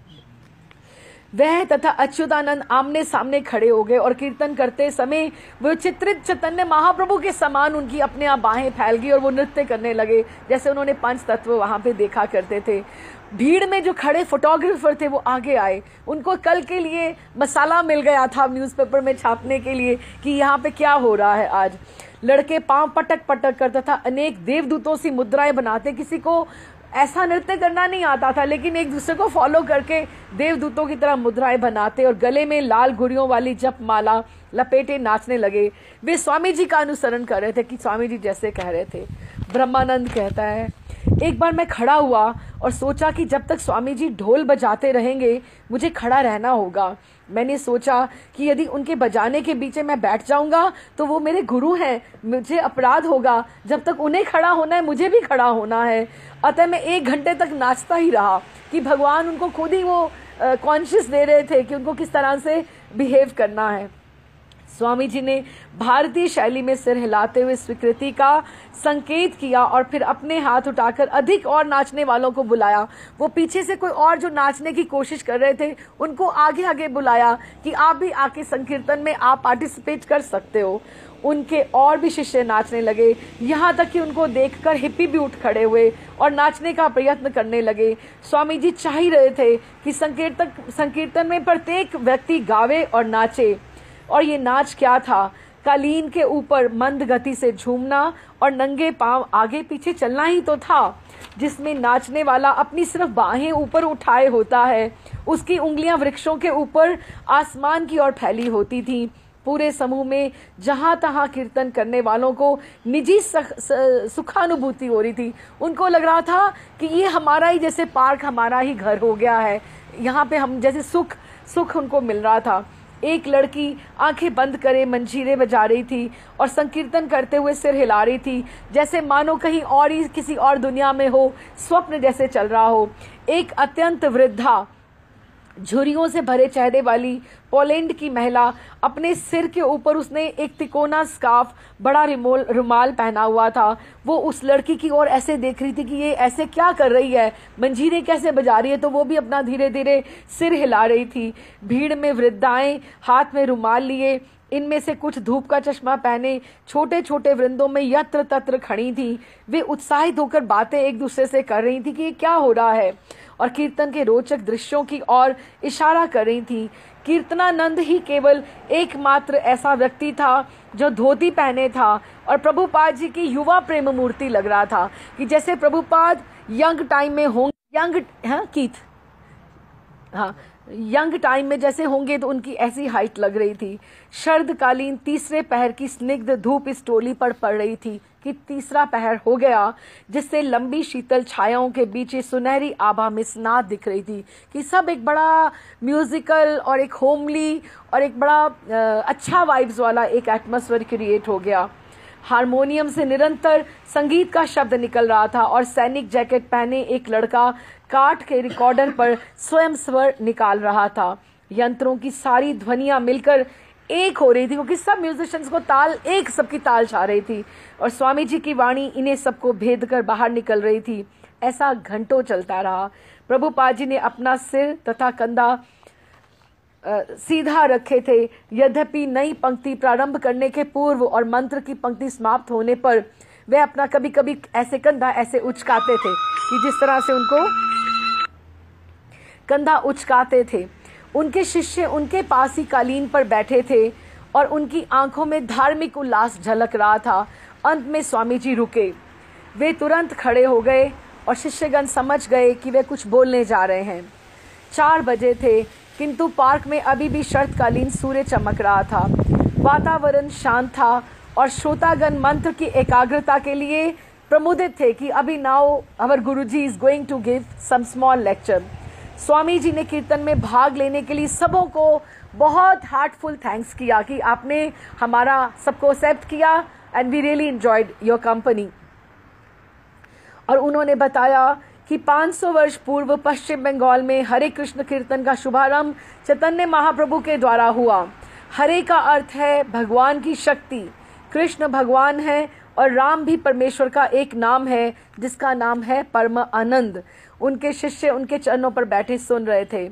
Speaker 1: वह तथा अच्युतानंद आमने सामने खड़े हो गए और कीर्तन करते समय वो चित्रित चैतन्य महाप्रभु के समान उनकी अपने आप बाहें फैल गई और वो नृत्य करने लगे जैसे उन्होंने 5 तत्व वहां पे देखा करते थे। भीड़ में जो खड़े फोटोग्राफर थे वो आगे आए। उनको कल के लिए मसाला मिल गया था न्यूज़पेपर में छापने के लिए कि यहाँ पे क्या हो रहा है आज। लड़के पांव पटक पटक कर तथा अनेक देवदूतों सी मुद्राएं बनाते किसी को ऐसा नृत्य करना नहीं आता था, लेकिन एक दूसरे को फॉलो करके देवदूतों की तरह मुद्राएं बनाते और गले में लाल गुड़ियों वाली जप माला लपेटे नाचने लगे। वे स्वामी जी का अनुसरण कर रहे थे कि स्वामी जी जैसे कह रहे थे। ब्रह्मानंद कहता है, एक बार मैं खड़ा हुआ और सोचा कि जब तक स्वामी जी ढोल बजाते रहेंगे मुझे खड़ा रहना होगा। मैंने सोचा कि यदि उनके बजाने के बीच में मैं बैठ जाऊंगा तो वो मेरे गुरु हैं, मुझे अपराध होगा। जब तक उन्हें खड़ा होना है मुझे भी खड़ा होना है। अतः मैं 1 घंटे तक नाचता ही रहा कि भगवान उनको खुद ही वो कॉन्शियस दे रहे थे कि उनको किस तरह से बिहेव करना है। स्वामी जी ने भारतीय शैली में सिर हिलाते हुए स्वीकृति का संकेत किया और फिर अपने हाथ उठाकर अधिक और नाचने वालों को बुलाया। वो पीछे से कोई और जो नाचने की कोशिश कर रहे थे उनको आगे आगे बुलाया कि आप भी आके संकीर्तन में आप पार्टिसिपेट कर सकते हो। उनके और भी शिष्य नाचने लगे, यहाँ तक कि उनको देखकर हिप्पी भी उठ खड़े हुए और नाचने का प्रयत्न करने लगे। स्वामी जी चाह ही रहे थे कि संकीर्तन में प्रत्येक व्यक्ति गावे और नाचे। और ये नाच क्या था? कालीन के ऊपर मंद गति से झूमना और नंगे पांव आगे पीछे चलना ही तो था। जिसमें नाचने वाला अपनी सिर्फ बाहें ऊपर उठाए होता है, उसकी उंगलियां वृक्षों के ऊपर आसमान की ओर फैली होती थीं। पूरे समूह में जहां तहां कीर्तन करने वालों को निजी सुखानुभूति हो रही थी। उनको लग रहा था कि ये हमारा ही जैसे पार्क, हमारा ही घर हो गया है, यहाँ पे हम जैसे सुख उनको मिल रहा था। एक लड़की आंखें बंद करे मंजीरे बजा रही थी और संकीर्तन करते हुए सिर हिला रही थी, जैसे मानो कहीं और ही किसी और दुनिया में हो, स्वप्न जैसे चल रहा हो। एक अत्यंत वृद्धा झुर्रियों से भरे चेहरे वाली पोलैंड की महिला, अपने सिर के ऊपर उसने एक तिकोना स्कार्फ, बड़ा रुमाल पहना हुआ था। वो उस लड़की की ओर ऐसे देख रही थी कि ये ऐसे क्या कर रही है, मंजीरे कैसे बजा रही है, तो वो भी अपना धीरे धीरे सिर हिला रही थी। भीड़ में वृद्धाएं हाथ में रुमाल लिए, इनमें से कुछ धूप का चश्मा पहने छोटे छोटे वृंदों में यत्र तत्र खड़ी थी। वे उत्साहित होकर बातें एक दूसरे से कर रही थी कि ये क्या हो रहा है, और कीर्तन के रोचक दृश्यों की ओर इशारा कर रही थी। कीर्तनानंद ही केवल एकमात्र ऐसा व्यक्ति था जो धोती पहने था और प्रभुपाद जी की युवा प्रेम मूर्ति लग रहा था कि जैसे प्रभुपाद यंग टाइम में होंगे, यंग टाइम में जैसे होंगे तो उनकी ऐसी हाइट लग रही थी। शरदकालीन तीसरे पहर की स्निग्ध धूप इस टोली पर पड़ रही थी कि तीसरा पहर हो गया, जिससे लंबी शीतल छायाओं के बीच सुनहरी आभा मिसनाद दिख रही थी कि सब एक बड़ा म्यूजिकल और एक होमली और एक बड़ा अच्छा वाइब्स वाला एक एटमॉस्फेयर क्रिएट हो गया। हारमोनियम से निरंतर संगीत का शब्द निकल रहा था और सैनिक जैकेट पहने एक लड़का काठ के रिकॉर्डर पर स्वयं स्वर निकाल रहा था। यंत्रों की सारी ध्वनियां मिलकर एक हो रही थी, क्योंकि सब म्यूजिशियंस को ताल एक सबकी ताल छा रही थी और स्वामी जी की वाणी इन्हें सबको भेद कर बाहर निकल रही थी। ऐसा घंटों चलता रहा। प्रभुपाद जी ने अपना सिर तथा कंधा सीधा रखे थे। यद्यपि नई पंक्ति प्रारंभ करने के पूर्व और मंत्र की पंक्ति समाप्त होने पर वे अपना कभी कभी ऐसे कंधा ऐसे उचकाते थे कि जिस तरह से उनको कंधा उचकाते थे। उनके शिष्य उनके पास ही कालीन पर बैठे थे और उनकी आंखों में धार्मिक उल्लास झलक रहा था। अंत में स्वामी जी रुके। वे तुरंत खड़े हो गए और शिष्यगण समझ गए कि वे कुछ बोलने जा रहे हैं। 4 बजे थे, किंतु पार्क में अभी भी शरतकालीन सूर्य चमक रहा था। वातावरण शांत था और श्रोतागण मंत्र की एकाग्रता के लिए प्रमुदित थे कि अभी now our Guruji is going to give some small lecture. Swami ji ने कीर्तन में भाग लेने के लिए सबों को बहुत हार्टफुल थैंक्स किया कि आपने हमारा सबको एक्सेप्ट किया and we really enjoyed your company. और उन्होंने बताया कि 500 वर्ष पूर्व पश्चिम बंगाल में हरे कृष्ण कीर्तन का शुभारंभ चैतन्य महाप्रभु के द्वारा हुआ। हरे का अर्थ है भगवान की शक्ति। कृष्ण भगवान है और राम भी परमेश्वर का एक नाम है जिसका नाम है परम आनंद। उनके शिष्य उनके चरणों पर बैठे सुन रहे थे।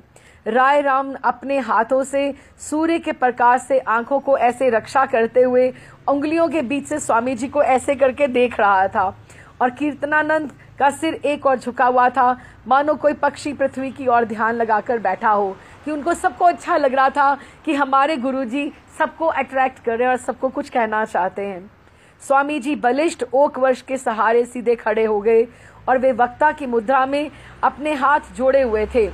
Speaker 1: राय राम अपने हाथों से सूर्य के प्रकाश से आंखों को ऐसे रक्षा करते हुए उंगलियों के बीच से स्वामी जी को ऐसे करके देख रहा था और कीर्तनानंद का सिर एक और झुका हुआ था, मानो कोई पक्षी पृथ्वी की ओर ध्यान लगाकर बैठा हो। कि उनको सबको अच्छा लग रहा था कि हमारे गुरुजी सबको अट्रैक्ट कर रहे हैं और सबको कुछ कहना चाहते हैं। स्वामी जी बलिष्ठ ओक वृक्ष के सहारे सीधे खड़े हो गए और वे वक्ता की मुद्रा में अपने हाथ जोड़े हुए थे।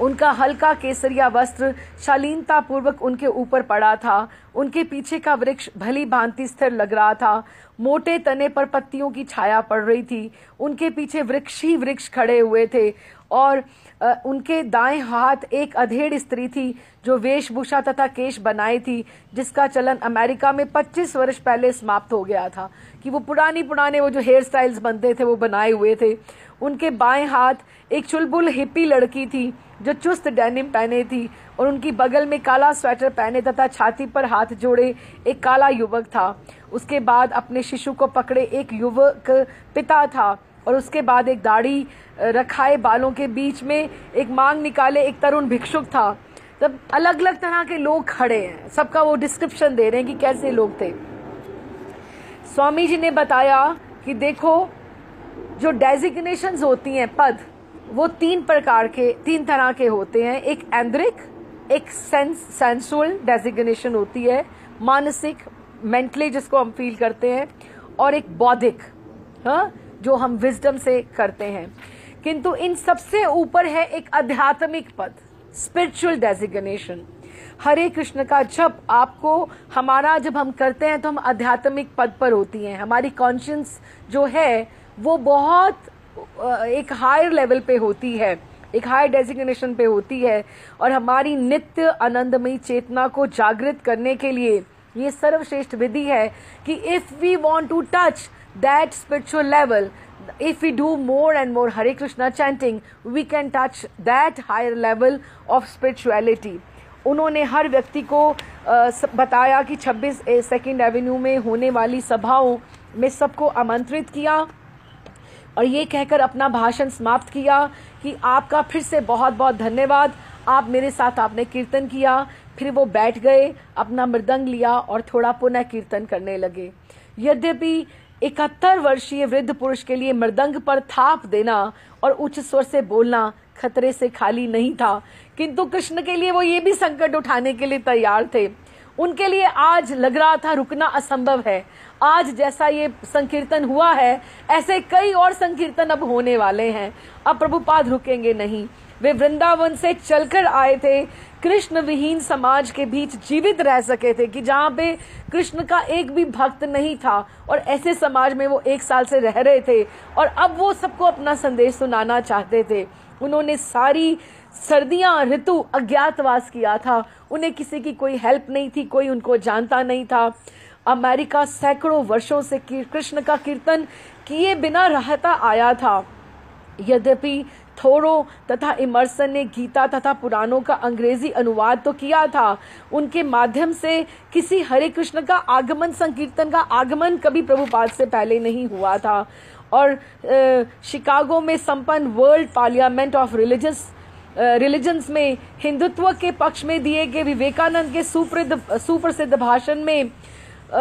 Speaker 1: उनका हल्का केसरिया वस्त्र शालीनता पूर्वक उनके ऊपर पड़ा था। उनके पीछे का वृक्ष भली भांति स्थिर लग रहा था। मोटे तने पर पत्तियों की छाया पड़ रही थी। उनके पीछे वृक्ष ही वृक्ष खड़े हुए थे और उनके दाएं हाथ एक अधेड़ स्त्री थी जो वेशभूषा तथा केश बनाई थी, जिसका चलन अमेरिका में 25 वर्ष पहले समाप्त हो गया था, कि वो पुराने वो जो हेयर स्टाइल्स बनते थे वो बनाए हुए थे। उनके बाएं हाथ एक चुलबुल हिप्पी लड़की थी जो चुस्त डेनिम पहने थी और उनकी बगल में काला स्वेटर पहने तथा छाती पर हाथ जोड़े एक काला युवक था। उसके बाद अपने शिशु को पकड़े एक युवक पिता था और उसके बाद एक दाढ़ी रखाए बालों के बीच में एक मांग निकाले एक तरुण भिक्षुक था। तब अलग अलग तरह के लोग खड़े हैं, सबका वो डिस्क्रिप्शन दे रहे हैं कि कैसे लोग थे। स्वामी जी ने बताया कि देखो, जो डेजिग्नेशंस होती हैं पद, वो तीन तरह के होते हैं। एक एंद्रिक, एक सेंसुअल डेजिग्नेशन होती है, मानसिक मेंटली जिसको हम फील करते हैं, और एक बौद्धिक, हाँ, जो हम विजडम से करते हैं। किंतु इन सबसे ऊपर है एक आध्यात्मिक पद, स्पिरिचुअल डेजिग्नेशन। हरे कृष्ण का जब हम करते हैं तो हम आध्यात्मिक पद पर होती हैं। हमारी कॉन्शियंस जो है वो बहुत एक हायर लेवल पे होती है, एक हायर डेजिग्नेशन पे होती है, और हमारी नित्य आनंदमयी चेतना को जागृत करने के लिए ये सर्वश्रेष्ठ विधि है कि if we want to touch that spiritual level, if we do more and more Hare Krishna chanting, we can touch that higher level of spirituality. उन्होंने हर व्यक्ति को बताया कि 26 सेकेंड एवेन्यू में होने वाली सभाओं में सबको आमंत्रित किया और ये कहकर अपना भाषण समाप्त किया कि आपका फिर से बहुत बहुत धन्यवाद, आप मेरे साथ आपने कीर्तन किया। फिर वो बैठ गए, अपना मृदंग लिया और थोड़ा पुनः कीर्तन करने लगे। यद्यपि 71 वर्षीय वृद्ध पुरुष के लिए मृदंग पर थाप देना और उच्च स्वर से बोलना खतरे से खाली नहीं था, किंतु कृष्ण के लिए वो ये भी संकट उठाने के लिए तैयार थे। उनके लिए आज लग रहा था रुकना असंभव है। आज जैसा ये संकीर्तन हुआ है, ऐसे कई और संकीर्तन अब होने वाले हैं। अब प्रभुपाद रुकेंगे नहीं। वे वृंदावन से चलकर आए थे, कृष्ण विहीन समाज के बीच जीवित रह सके थे, कि जहाँ पे कृष्ण का एक भी भक्त नहीं था, और ऐसे समाज में वो 1 साल से रह रहे थे और अब वो सबको अपना संदेश सुनाना चाहते थे। उन्होंने सारी सर्दियां ऋतु अज्ञातवास किया था। उन्हें किसी की कोई हेल्प नहीं थी, कोई उनको जानता नहीं था। अमेरिका सैकड़ों वर्षों से कृष्ण का कीर्तन किए बिना रहता आया था। यद्यपि थोरो तथा इमर्सन ने गीता तथा पुराणों का अंग्रेजी अनुवाद तो किया था, उनके माध्यम से किसी हरे कृष्ण का आगमन, संकीर्तन का आगमन कभी प्रभुपाद से पहले नहीं हुआ था। और शिकागो में संपन्न वर्ल्ड पार्लियामेंट ऑफ रिलीजन्स में हिंदुत्व के पक्ष में दिए गए विवेकानंद के सुप्रसिद्ध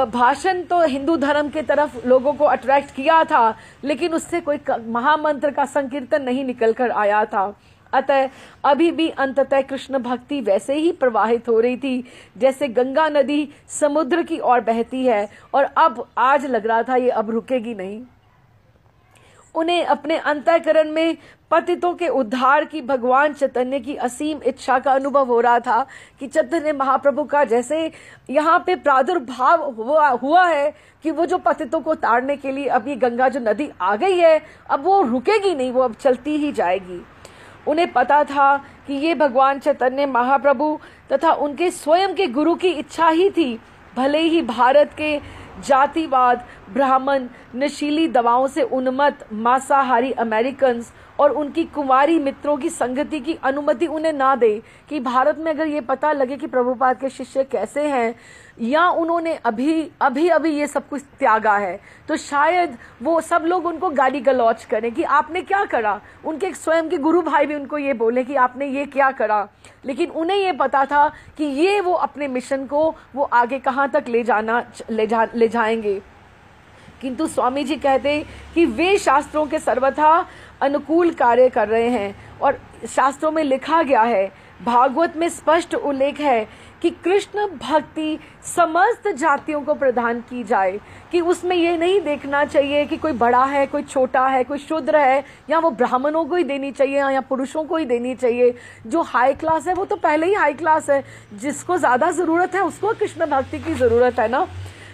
Speaker 1: भाषण तो हिंदू धर्म के तरफ लोगों को अट्रैक्ट किया था, लेकिन उससे कोई महामंत्र का संकीर्तन नहीं निकल कर आया था। अतः अभी भी अंततः कृष्ण भक्ति वैसे ही प्रवाहित हो रही थी जैसे गंगा नदी समुद्र की ओर बहती है, और अब आज लग रहा था ये अब रुकेगी नहीं। उन्हें अपने अंतःकरण में पतितों के उद्धार की भगवान चैतन्य की असीम इच्छा का अनुभव हो रहा था कि चैतन्य महाप्रभु का जैसे यहाँ पे प्रादुर्भाव हुआ है कि वो जो पतितों को ताड़ने के लिए अब ये गंगा जो नदी आ गई है, अब वो रुकेगी नहीं, वो अब चलती ही जाएगी। उन्हें पता था कि ये भगवान चैतन्य महाप्रभु तथा उनके स्वयं के गुरु की इच्छा ही थी। भले ही भारत के जातिवाद, ब्राह्मण, नशीली दवाओं से उन्मत्त मांसाहारी अमेरिकन और उनकी कुंवारी मित्रों की संगति की अनुमति उन्हें ना दे, कि भारत में अगर ये पता लगे कि प्रभुपाद के शिष्य कैसे हैं, या उन्होंने अभी ये सब कुछ त्यागा है, तो शायद वो सब लोग उनको गाली गलौच करें कि आपने क्या करा। उनके स्वयं के गुरु भाई भी उनको ये बोले कि आपने ये क्या करा, लेकिन उन्हें ये पता था कि ये वो अपने मिशन को वो आगे कहाँ तक ले जाएंगे। किंतु स्वामी जी कहते कि वे शास्त्रों के सर्वथा अनुकूल कार्य कर रहे हैं, और शास्त्रों में लिखा गया है, भागवत में स्पष्ट उल्लेख है कि कृष्ण भक्ति समस्त जातियों को प्रदान की जाए, कि उसमें ये नहीं देखना चाहिए कि कोई बड़ा है, कोई छोटा है, कोई शूद्र है, या वो ब्राह्मणों को ही देनी चाहिए या पुरुषों को ही देनी चाहिए। जो हाई क्लास है वो तो पहले ही हाई क्लास है, जिसको ज़्यादा ज़रूरत है उसको कृष्ण भक्ति की ज़रूरत है ना,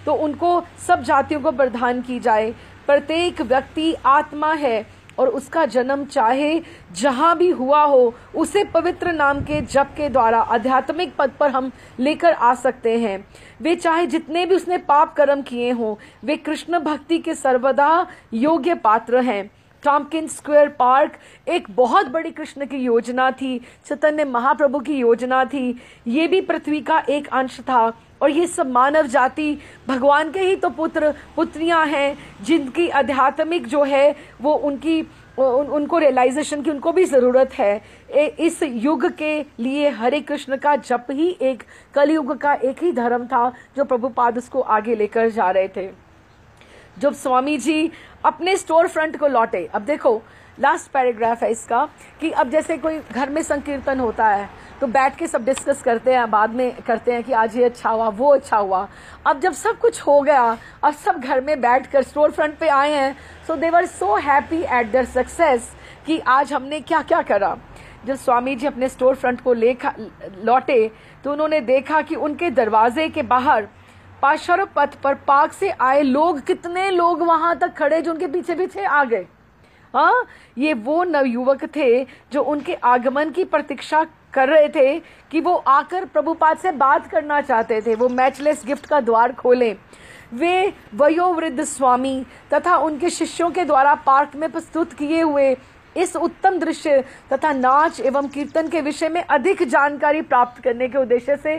Speaker 1: तो उनको सब जातियों को प्रदान की जाए। प्रत्येक व्यक्ति आत्मा है और उसका जन्म चाहे जहां भी हुआ हो, उसे पवित्र नाम के जप के द्वारा आध्यात्मिक पद पर हम लेकर आ सकते हैं। वे चाहे जितने भी उसने पाप कर्म किए हों, वे कृष्ण भक्ति के सर्वदा योग्य पात्र हैं। टॉम्किंस स्क्वायर पार्क एक बहुत बड़ी कृष्ण की योजना थी, चैतन्य महाप्रभु की योजना थी। ये भी पृथ्वी का एक अंश था और ये सब मानव जाति भगवान के ही तो पुत्र पुत्रियां हैं, जिनकी आध्यात्मिक जो है वो उनको रियलाइजेशन की उनको भी ज़रूरत है। इस युग के लिए हरे कृष्ण का जप ही एक कलयुग का एक ही धर्म था जो प्रभुपाद उसको आगे लेकर जा रहे थे। जब स्वामी जी अपने स्टोर फ्रंट को लौटे, अब देखो लास्ट पैराग्राफ है इसका, कि अब जैसे कोई घर में संकीर्तन होता है तो बैठ के सब डिस्कस करते हैं, बाद में करते हैं कि आज ये अच्छा हुआ, वो अच्छा हुआ। अब जब सब कुछ हो गया, अब सब घर में बैठकर स्टोर फ्रंट पे आए हैं, so they were so happy at their success कि आज हमने क्या क्या करा। जब स्वामी जी अपने स्टोर फ्रंट को लौटे तो उन्होंने देखा कि उनके दरवाजे के बाहर पाशर पथ पर पाक से आए लोग, कितने लोग वहां तक खड़े जो उनके पीछे पीछे आ गए। हाँ, ये वो नवयुवक थे जो उनके आगमन की प्रतीक्षा कर रहे थे कि वो आकर प्रभुपाद से बात करना चाहते थे, वो मैचलेस गिफ्ट का द्वार खोलें। वे वयोवृद्ध स्वामी तथा उनके शिष्यों के द्वारा पार्क में प्रस्तुत किए हुए इस उत्तम दृश्य तथा नाच एवं कीर्तन के विषय में अधिक जानकारी प्राप्त करने के उद्देश्य से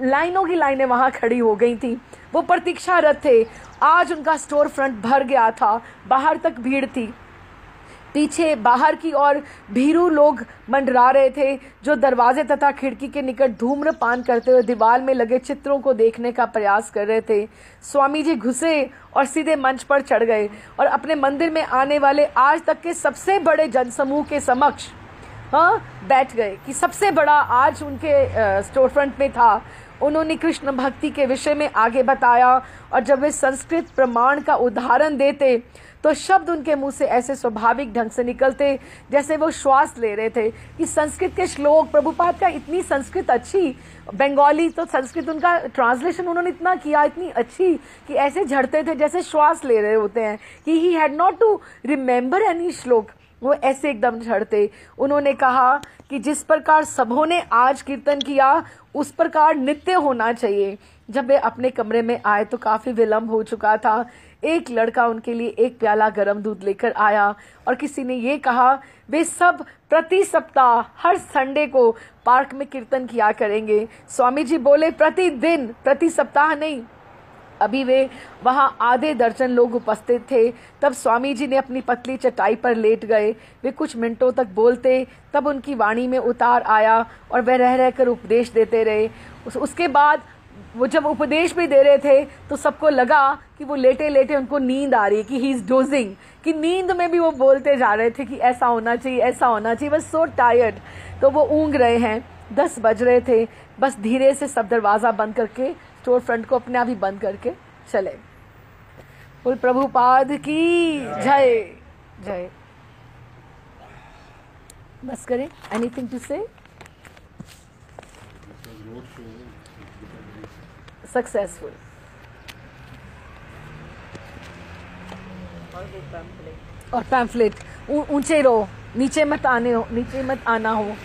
Speaker 1: लाइनों की लाइनें वहां खड़ी हो गई थी। वो प्रतीक्षारत थे। आज उनका स्टोर फ्रंट भर गया था, बाहर तक भीड़ थी। पीछे बाहर की ओर भीरू लोग मंडरा रहे थे जो दरवाजे तथा खिड़की के निकट धूम्रपान करते हुए दीवार में लगे चित्रों को देखने का प्रयास कर रहे थे। स्वामी जी घुसे और सीधे मंच पर चढ़ गए और अपने मंदिर में आने वाले आज तक के सबसे बड़े जनसमूह के समक्ष बैठ गए, कि सबसे बड़ा आज उनके स्टोर फ्रंट में था। उन्होंने कृष्ण भक्ति के विषय में आगे बताया और जब वे संस्कृत प्रमाण का उदाहरण देते तो शब्द उनके मुंह से ऐसे स्वाभाविक ढंग से निकलते जैसे वो श्वास ले रहे थे। कि संस्कृत के श्लोक, प्रभुपाद का इतनी संस्कृत अच्छी, बंगाली तो संस्कृत उनका ट्रांसलेशन उन्होंने इतना किया, इतनी अच्छी कि ऐसे झड़ते थे जैसे श्वास ले रहे होते हैं, कि he had not to remember any श्लोक, वो ऐसे एकदम झड़ते। उन्होंने कहा कि जिस प्रकार सबों ने आज कीर्तन किया उस प्रकार नित्य होना चाहिए। जब वे अपने कमरे में आए तो काफी विलंब हो चुका था। एक लड़का उनके लिए एक प्याला गर्म दूध लेकर आया और किसी ने ये कहा वे सब प्रति सप्ताह हर संडे को पार्क में कीर्तन किया करेंगे। स्वामी जी बोले प्रतिदिन, प्रति सप्ताह नहीं। अभी वे वहां आधे दर्जन लोग उपस्थित थे। तब स्वामी जी ने अपनी पतली चटाई पर लेट गए। वे कुछ मिनटों तक बोलते, तब उनकी वाणी में उतार आया और वे रह रहकर उपदेश देते रहे। उसके बाद वो जब उपदेश भी दे रहे थे तो सबको लगा कि वो लेटे लेटे उनको नींद आ रही है, कि ही इज डोजिंग, कि नींद में भी वो बोलते जा रहे थे कि ऐसा होना चाहिए, ऐसा होना चाहिए। बस सो टायर्ड, तो वो ऊँग रहे हैं। 10 बज रहे थे। बस धीरे से सब दरवाजा बंद करके स्टोर फ्रंट को अपने आप ही बंद करके चले। बोल प्रभुपाद की जय जय। बस करें। एनीथिंग टू से? सक्सेसफुल। और पैम्फलेट ऊंचे रहो, नीचे मत आना हो।